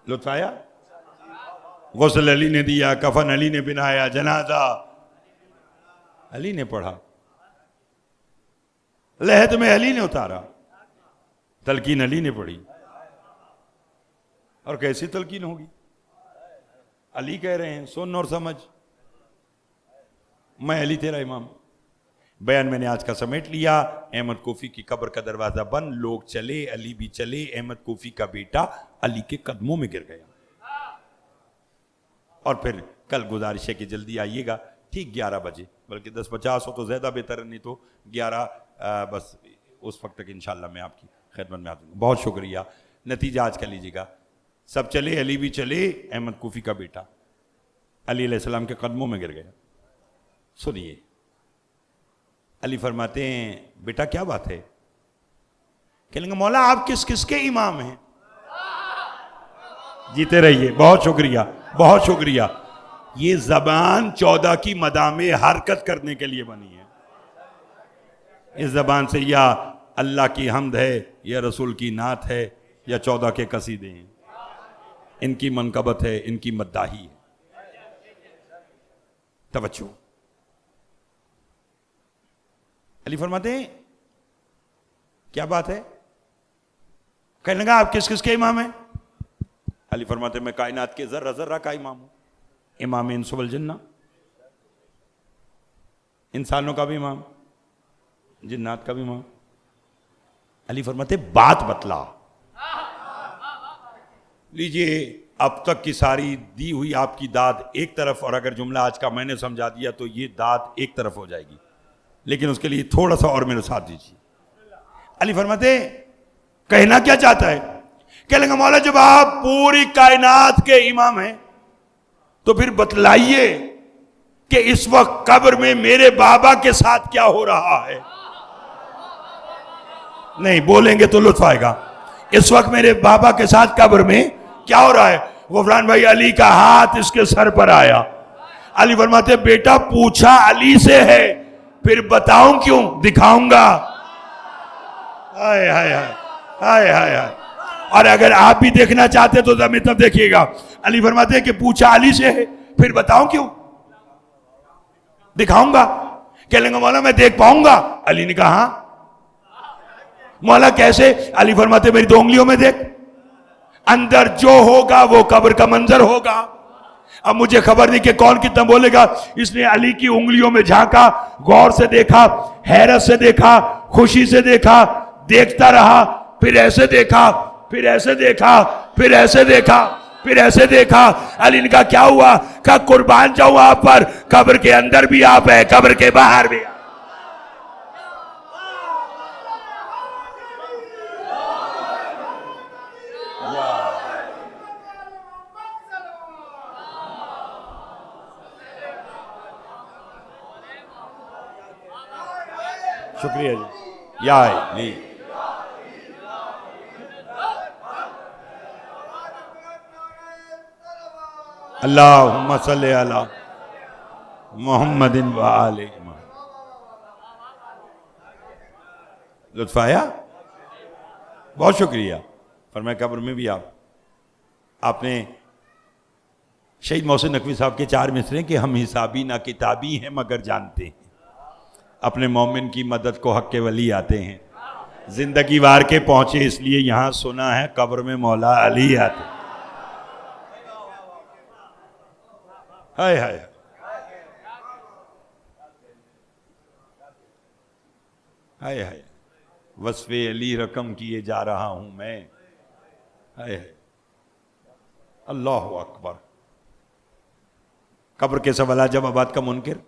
لطف آیا؟ غسل علی نے دیا، کفن علی نے بنایا، جنازہ علی نے پڑھا، لحد میں علی نے اتارا، تلقین علی نے پڑھی. اور کیسی تلقین ہوگی؟ علی کہہ رہے ہیں سن اور سمجھ، میں علی تیرا امام. بیان میں نے آج کا سمیٹ لیا. احمد کوفی کی قبر کا دروازہ بند، لوگ چلے، علی بھی چلے. احمد کوفی کا بیٹا علی کے قدموں میں گر گیا. اور پھر کل گزارش ہے کہ جلدی آئیے گا، ٹھیک 11 بجے، بلکہ 10:50 ہو تو زیادہ بہتر ہے، نہیں تو 11 بس اس وقت تک انشاءاللہ میں آپ کی خدمت میں حاضر ہوں. بہت شکریہ. نتیجہ آج کا لیجیے گا. سب چلے، علی بھی چلے. احمد کوفی کا بیٹا علی علیہ السلام کے قدموں میں گر گیا. سنیے، علی فرماتے ہیں بیٹا کیا بات ہے؟ کہنے گے مولا آپ کس کس کے امام ہیں؟ جیتے رہیے. بہت شکریہ، بہت شکریہ. یہ زبان 14 کی مدام حرکت کرنے کے لیے بنی ہے. اس زبان سے یا اللہ کی حمد ہے، یا رسول کی نعت ہے، یا 14 کے قصیدے ہیں. ان کی منقبت ہے، ان کی مداحی ہے. توجہ. علی فرماتے ہیں کیا بات ہے؟ کہنے لگا آپ کس کس کے امام ہیں؟ علی فرماتے ہیں میں کائنات کے ذرہ ذرہ کا امام ہوں. امام انس والجنہ، انسانوں کا بھی امام، جنات کا بھی امام. علی فرماتے ہیں بات بتلا. لیجئے اب تک کی ساری دی ہوئی آپ کی داد ایک طرف، اور اگر جملہ آج کا میں نے سمجھا دیا تو یہ داد ایک طرف ہو جائے گی، لیکن اس کے لیے تھوڑا سا اور میرے ساتھ دیجیے. علی فرماتے ہیں کہنا کیا چاہتا ہے؟ کہنے لگا مولا جب آپ پوری کائنات کے امام ہیں تو پھر بتلائیے کہ اس وقت قبر میں میرے بابا کے ساتھ کیا ہو رہا ہے. نہیں بولیں گے تو لطف آئے گا. اس وقت میرے بابا کے ساتھ قبر میں کیا ہو رہا ہے؟ غفران بھائی علی کا ہاتھ اس کے سر پر آیا. علی فرماتے بیٹا پوچھا علی سے ہے، پھر بتاؤں کیوں؟ دکھاؤں گا. ہائے ہائے ہائے ہائے ہائے. اور اگر آپ بھی دیکھنا چاہتے تو زمین تب دیکھیے گا. علی فرماتے ہیں کہ پوچھا علی سے ہے، پھر بتاؤں کیوں؟ دکھاؤں گا. کہہ لیں گے مولا میں دیکھ پاؤں گا؟ علی نے کہا ہاں. مولا کیسے؟ علی فرماتے میری 2 انگلیوں میں دیکھ، اندر جو ہوگا وہ قبر کا منظر ہوگا. اب مجھے خبر نہیں کہ کون کتنا بولے گا. اس نے علی کی انگلیوں میں جھانکا، غور سے دیکھا، حیرت سے دیکھا، خوشی سے دیکھا، دیکھتا رہا، پھر ایسے دیکھا، پھر ایسے دیکھا، پھر ایسے دیکھا، پھر ایسے دیکھا. علی نے کہا کیا ہوا؟ کہا قربان جاؤں آپ پر، قبر کے اندر بھی آپ ہیں، قبر کے باہر بھی آپ. شکریہ جی. یا علی. اللہم صلی علی محمد و آل محمد. لطف آیا؟ بہت شکریہ. فرمایا قبر میں بھی آپ نے شہید محسن نقوی صاحب کے 4 مصرے کہ ہم حسابی نہ کتابی ہیں مگر جانتے ہیں اپنے مومن کی مدد کو حق کے ولی آتے ہیں زندگی وار کے پہنچے اس لیے یہاں سنا ہے قبر میں مولا علی آتے ہیں. ہائے ہائے ہائے ہائے وصف علی رقم کیے جا رہا ہوں میں. ہائے ہائے اللہ اکبر. قبر کے سوالات جوابات کا منکر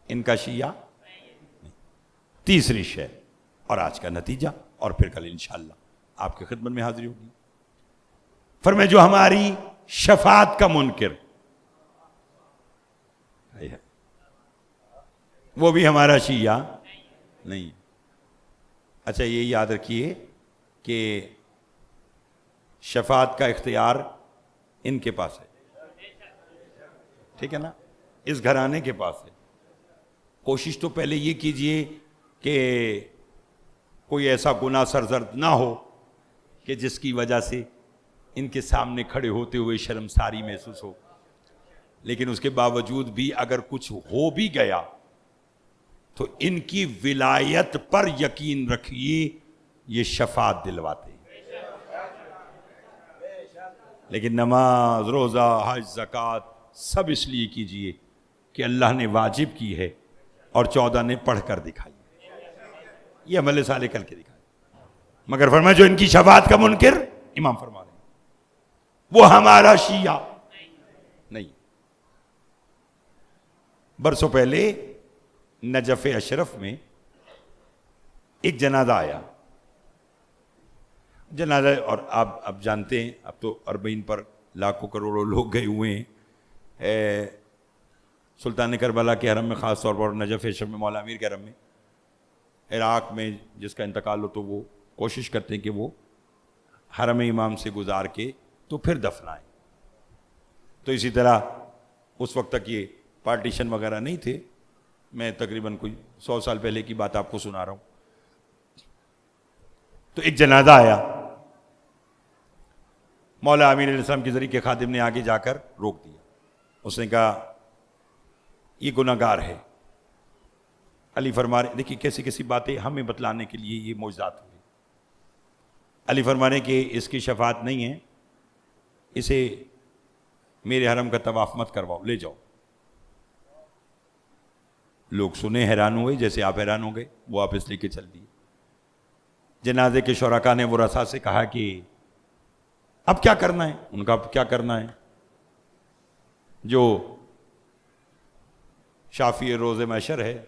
ان کا شیعہ. تیسری شے اور آج کا نتیجہ اور پھر کل انشاءاللہ آپ کی خدمت میں حاضری ہوگی. فرمائے جو ہماری شفاعت کا منکر وہ بھی ہمارا شیعہ نہیں. اچھا یہ یاد رکھیے کہ شفاعت کا اختیار ان کے پاس ہے, ٹھیک ہے نا, اس گھرانے کے پاس ہے. کوشش تو پہلے یہ کیجئے کہ کوئی ایسا گناہ سرزد نہ ہو کہ جس کی وجہ سے ان کے سامنے کھڑے ہوتے ہوئے شرمساری محسوس ہو. لیکن اس کے باوجود بھی اگر کچھ ہو بھی گیا تو ان کی ولایت پر یقین رکھیے یہ شفاعت دلواتے ہیں. لیکن نماز, روزہ, حج, زکوٰۃ سب اس لیے کیجئے کہ اللہ نے واجب کی ہے اور 14 نے پڑھ کر دکھائی. یہ عمل صالح کر کے دکھائی. مگر فرمایا جو ان کی شفاعت کا منکر, امام فرما رہے ہیں وہ ہمارا شیعہ نہیں. برسوں پہلے نجف اشرف میں ایک جنازہ آیا. جنازہ, اور آپ اب جانتے ہیں اب تو اربعین پر لاکھوں کروڑوں لوگ گئے ہوئے ہیں. سلطان کربلا کے حرم میں, خاص طور پر نجف اشرف میں, مولا امیر کے حرم میں, عراق میں جس کا انتقال ہو تو وہ کوشش کرتے ہیں کہ وہ حرم امام سے گزار کے تو پھر دفنائیں. تو اسی طرح اس وقت تک یہ پارٹیشن وغیرہ نہیں تھے. میں تقریباً کوئی 100 سال پہلے کی بات آپ کو سنا رہا ہوں. تو ایک جنازہ آیا. مولا امیر علیہ السلام کے ذریعے کے خادم نے آگے جا کر روک دیا. اس نے کہا یہ گناہگار ہے. علی فرما رہے, دیکھیے کیسی کیسی باتیں ہمیں بتلانے کے لیے یہ معجزات ہوئی. علی فرما رہے کہ اس کی شفاعت نہیں ہے, اسے میرے حرم کا طواف مت کرواؤ, لے جاؤ. لوگ سنے, حیران ہوئے, جیسے آپ حیران ہو گئے, وہ واپس لے کے چل دیے. جنازے کے شرکا نے وہ رسا سے کہا کہ اب کیا کرنا ہے؟ ان کا اب کیا کرنا ہے؟ جو شافی روز محشر ہے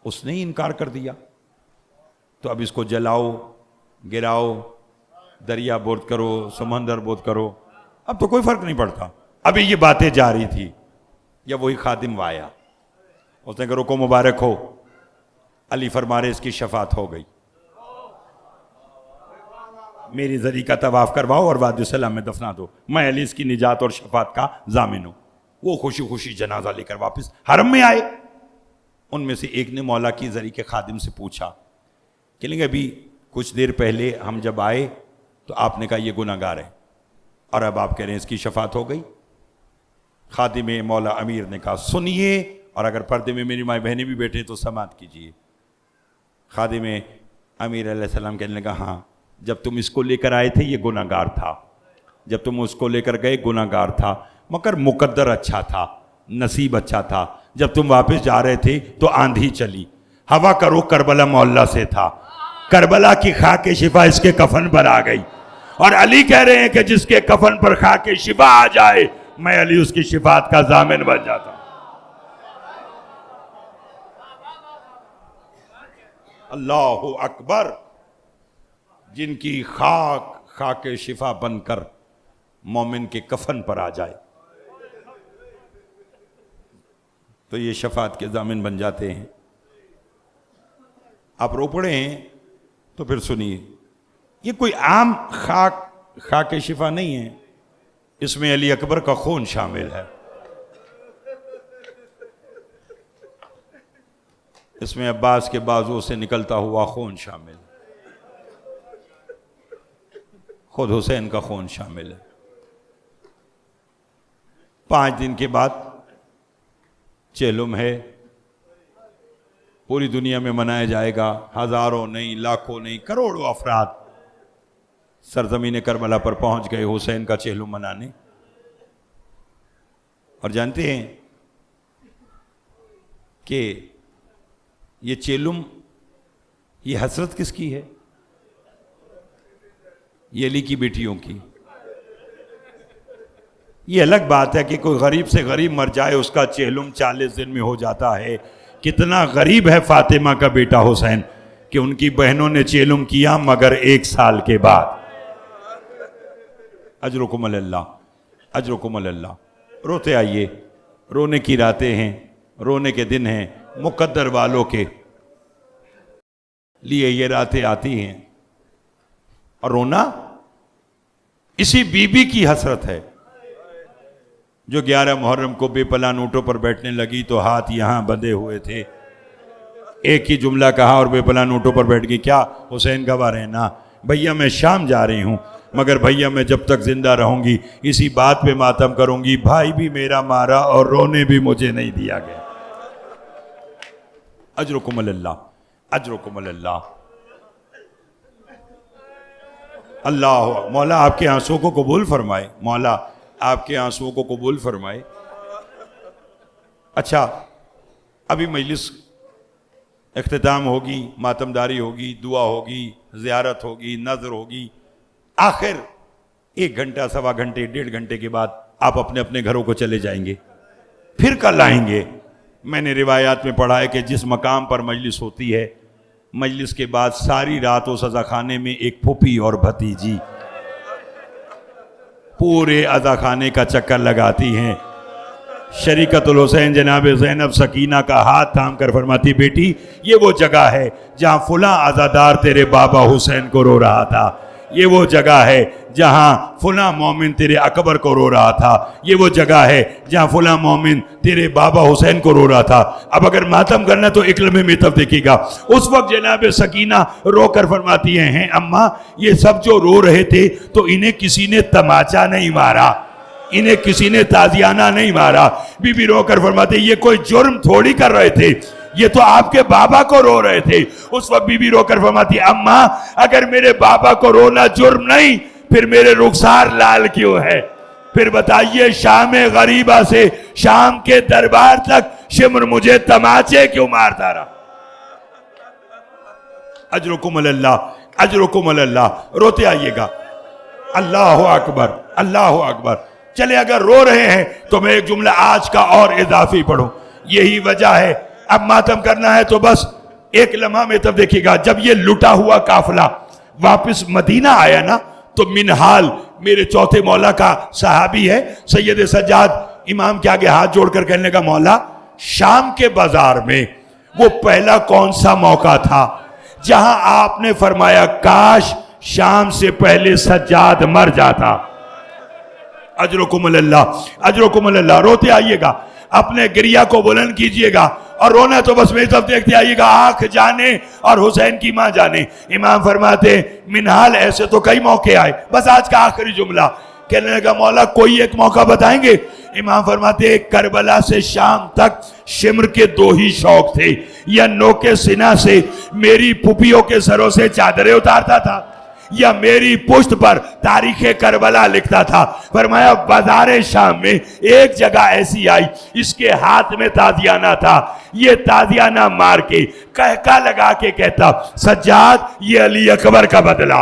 اس نے ہی انکار کر دیا, تو اب اس کو جلاؤ, گراؤ, دریا بورد کرو, سمندر بورد کرو, اب تو کوئی فرق نہیں پڑتا. ابھی یہ باتیں جاری تھی یا وہی خادم آیا, اس نے کہا رکو مبارک ہو. علی فرما رہے اس کی شفاعت ہو گئی, میری ذریعہ کا طواف کرواؤ اور وادی السلام میں دفنا دو, میں علی اس کی نجات اور شفاعت کا ضامن ہوں. وہ خوشی خوشی جنازہ لے کر واپس حرم میں آئے. ان میں سے ایک نے مولا کی ذریعہ کے خادم سے پوچھا کہ لیں گے ابھی کچھ دیر پہلے ہم جب آئے تو آپ نے کہا یہ گناہگار ہے, اور اب آپ کہہ رہے ہیں اس کی شفاعت ہو گئی. خادم مولا امیر نے کہا سنیے, اور اگر پردے میں میری ماں بہنیں بھی بیٹھے تو سماعت کیجیے. خادم امیر علیہ السلام کہنے لگا ہاں, جب تم اس کو لے کر آئے تھے یہ گناہگار تھا, جب تم اس کو لے کر گئے گناہگار تھا, مگر مقدر اچھا تھا, نصیب اچھا تھا. جب تم واپس جا رہے تھے تو آندھی چلی, ہوا کا رخ کربلا محلہ سے تھا, کربلا کی خاک شفا اس کے کفن پر آ گئی. اور علی کہہ رہے ہیں کہ جس کے کفن پر خاک شفا آ جائے میں علی اس کی شفاعت کا ضامن بن جاتا ہوں. اللہ اکبر. جن کی خاک شفا بن کر مومن کے کفن پر آ جائے تو یہ شفاعت کے ضامن بن جاتے ہیں. آپ رو پڑے ہیں تو پھر سنیے, یہ کوئی عام خاک شفا نہیں ہے, اس میں علی اکبر کا خون شامل ہے, اس میں عباس کے بازو سے نکلتا ہوا خون شامل. خود حسین کا خون شامل ہے۔ 5 دن کے بعد چہلم ہے، پوری دنیا میں منایا جائے گا، ہزاروں نہیں، لاکھوں نہیں، کروڑوں افراد سرزمین کربلا پر پہنچ گئے حسین کا چہلم منانے۔ اور جانتے ہیں کہ یہ چہلم، یہ حسرت کس کی ہے؟ یہ علی کی بیٹیوں کی۔ یہ الگ بات ہے کہ کوئی غریب سے غریب مر جائے، اس کا چہلم 40 دن میں ہو جاتا ہے۔ کتنا غریب ہے فاطمہ کا بیٹا حسین کہ ان کی بہنوں نے چہلم کیا مگر 1 سال کے بعد۔ اجرکم اللہ، اجرکم اللہ۔ روتے آئیے، رونے کی راتیں ہیں، رونے کے دن ہیں، مقدر والوں کے لیے یہ راتیں آتی ہیں۔ اور رونا اسی بی بی کی حسرت ہے جو 11 محرم کو بے پلا نوٹوں پر بیٹھنے لگی تو ہاتھ یہاں بندھے ہوئے تھے، ایک ہی جملہ کہا اور بے پلا نوٹوں پر بیٹھ گئی، کیا حسین گواہ رہنا؟ بھیا میں شام جا رہی ہوں، مگر بھیا میں جب تک زندہ رہوں گی اسی بات پہ ماتم کروں گی، بھائی بھی میرا مارا اور رونے بھی مجھے نہیں دیا گیا۔ اجرکم اللہ، اجرکم اللہ۔ اللہ مولا آپ کے آنسوں کو قبول فرمائے، مولا آپ کے آنسوں کو قبول فرمائے۔ اچھا، ابھی مجلس اختتام ہوگی، ماتمداری ہوگی، دعا ہوگی، زیارت ہوگی، نظر ہوگی، آخر 1 گھنٹہ، 1.25 گھنٹے، 1.5 گھنٹے کے بعد آپ اپنے اپنے گھروں کو چلے جائیں گے، پھر کل آئیں گے۔ میں نے روایات میں پڑھا ہے کہ جس مقام پر مجلس ہوتی ہے، مجلس کے بعد ساری رات اس عزا خانے میں ایک پھوپھی اور بھتیجی پورے عزا خانے کا چکر لگاتی ہیں۔ شریکت الحسین جناب زینب سکینہ کا ہاتھ تھام کر فرماتی، بیٹی یہ وہ جگہ ہے جہاں فلاں عزادار تیرے بابا حسین کو رو رہا تھا، یہ وہ جگہ ہے جہاں فلاں مومن تیرے اکبر کو رو رہا تھا، یہ وہ جگہ ہے جہاں فلاں مومن تیرے بابا حسین کو رو رہا تھا۔ اب اگر ماتم کرنا تو ایک لمحے میں تب دیکھے گا۔ اس وقت جناب سکینہ رو کر فرماتی ہیں اماں یہ سب جو رو رہے تھے تو انہیں کسی نے تماچا نہیں مارا، انہیں کسی نے تازیانہ نہیں مارا۔ بی بی رو کر فرماتے یہ کوئی جرم تھوڑی کر رہے تھے، یہ تو آپ کے بابا کو رو رہے تھے۔ اس وقت بی بی رو کر فرماتی اماں اگر میرے بابا کو رونا جرم نہیں پھر میرے رخسار لال کیوں ہے؟ پھر بتائیے شام غریبہ سے شام کے دربار تک شمر مجھے تماچے کیوں مارتا رہا؟ اجرکم اللہ، اجرکم اللہ۔ روتے آئیے گا۔ اللہ اکبر، اللہ اکبر۔ چلے اگر رو رہے ہیں تو میں ایک جملہ آج کا اور اضافی پڑھوں، یہی وجہ ہے اب ماتم کرنا ہے تو بس ایک لمحہ میں تب دیکھیے گا۔ جب یہ لٹا ہوا قافلہ واپس مدینہ آیا نا تو منحال میرے چوتھے مولا کا صحابی ہے سید سجاد، امام کے آگے ہاتھ جوڑ کر کہنے لگا مولا شام کے بازار میں وہ پہلا کون سا موقع تھا جہاں آپ نے فرمایا کاش شام سے پہلے سجاد مر جاتا؟ اجرکم اللہ، اجرکم اللہ۔ روتے آئیے گا، اپنے گریہ کو بلند کیجئے گا، اور رونا تو بس میری طرف دیکھتے آئیے گا، آنکھ جانے اور حسین کی ماں جانے۔ امام فرماتے منحال ایسے تو کئی موقع آئے، بس آج کا آخری جملہ کہنے لگا مولا کوئی ایک موقع بتائیں گے؟ امام فرماتے کربلا سے شام تک شمر کے 2 ہی شوق تھے، یا نوکے سینہ سے میری پھوپھیوں کے سروں سے چادریں اتارتا تھا، یا میری پشت پر تاریخ کربلا لکھتا تھا۔ فرمایا بازار شام میں ایک جگہ ایسی آئی اس کے ہاتھ میں تازیانہ تھا، یہ تازیانہ مار کے کہکا لگا کے کہتا سجاد یہ علی اکبر کا بدلہ،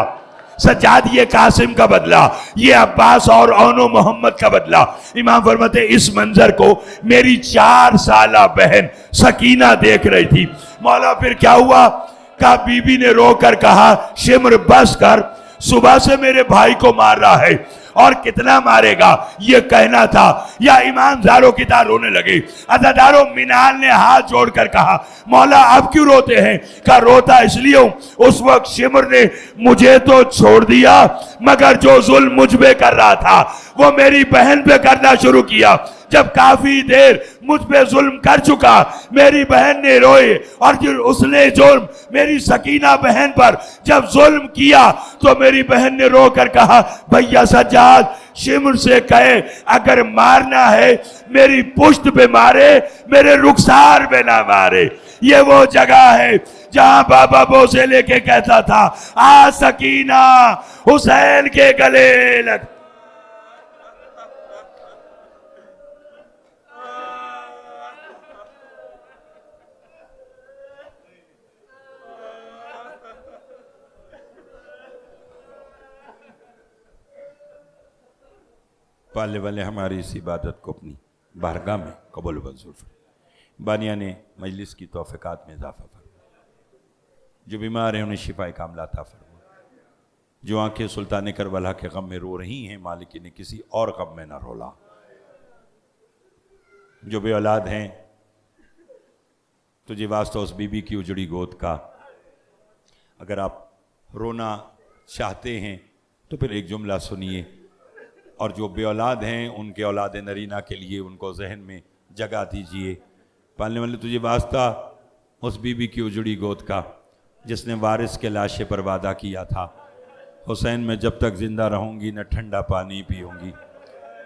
سجاد یہ قاسم کا بدلہ، یہ عباس اور اون و محمد کا بدلہ۔ امام فرماتے اس منظر کو میری 4 سالہ بہن سکینہ دیکھ رہی تھی۔ مولا پھر کیا ہوا؟ کہا بی بی نے رو کر کہا شمر بس کر، صبح سے میرے بھائی کو مار رہا ہے اور کتنا مارے گا یہ کہنا تھا۔ یا امام زاروں کی طرح رونے لگے۔ عزاداروں منال نے ہاتھ جوڑ کر کہا مولا اب کیوں روتے ہیں؟ کہا روتا اس لیے ہوں اس وقت شمر نے مجھے تو چھوڑ دیا مگر جو ظلم مجھ پہ کر رہا تھا وہ میری بہن پہ کرنا شروع کیا۔ جب کافی دیر مجھ پہ ظلم کر چکا، میری بہن نے روئے، اور جب اس نے جرم میری سکینہ بہن پر جب ظلم کیا تو میری بہن نے رو کر کہا بھیا سجاد شمر سے کہے اگر مارنا ہے میری پشت پہ مارے، میرے رخسار پہ نہ مارے۔ یہ وہ جگہ ہے جہاں بابا بوسے لے کے کہتا تھا آ سکینہ حسین کے گلے لگ۔ پالنے والے ہماری اس عبادت کو اپنی بارگاہ میں قبول و منظور فرمائے۔ بانیہ نے مجلس کی توفیقات میں اضافہ فرمائے، جو بیمار ہیں انہیں شفا کاملہ عطا فرمائے، جو آنکھیں سلطان کربلا کے غم میں رو رہی ہیں مالک نے کسی اور غم میں نہ رولا، جو بے اولاد ہیں تجھے واسطہ اس بی بی کی اجڑی گود کا، اگر آپ رونا چاہتے ہیں تو پھر ایک جملہ سنیے، اور جو بے اولاد ہیں ان کے اولاد نرینہ کے لیے ان کو ذہن میں جگہ دیجئے۔ پالنے والے تجھے واسطہ اس بی بی کی اجڑی گود کا جس نے وارث کے لاشے پر وعدہ کیا تھا حسین میں جب تک زندہ رہوں گی نہ ٹھنڈا پانی پیوں گی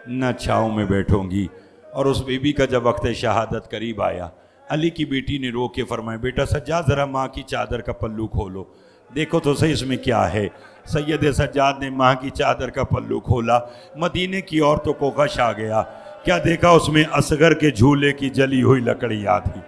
نہ چھاؤں میں بیٹھوں گی، اور اس بی بی کا جب وقت شہادت قریب آیا علی کی بیٹی نے رو کے فرمایا بیٹا سجاد ذرا ماں کی چادر کا پلو کھولو دیکھو تو صحیح اس میں کیا ہے۔ سید سجاد نے ماں کی چادر کا پلو کھولا، مدینے کی عورتوں کو غش آ گیا، کیا دیکھا اس میں اصغر کے جھولے کی جلی ہوئی لکڑیاں تھی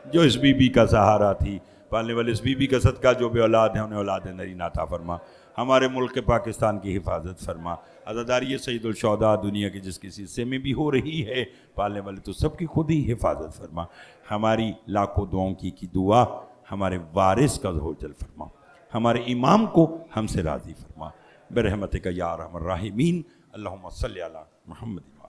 جو اس بی بی کا سہارا تھی۔ پالنے والے اس بی بی کا صدقہ جو بے اولاد ہیں انہیں اولاد نرینہ عطا فرما، ہمارے ملک پاکستان کی حفاظت فرما، عزاداری سید الشہداء دنیا کے جس کسی حصے میں بھی ہو رہی ہے پالنے والے تو سب کی خود ہی حفاظت فرما، ہماری لاکھوں دعاؤں کی دعا ہمارے وارث کا ظہور فرما، ہمارے امام کو ہم سے راضی فرما برحمتک یا ارحم الراحمین۔ اللہم صلی علی محمد۔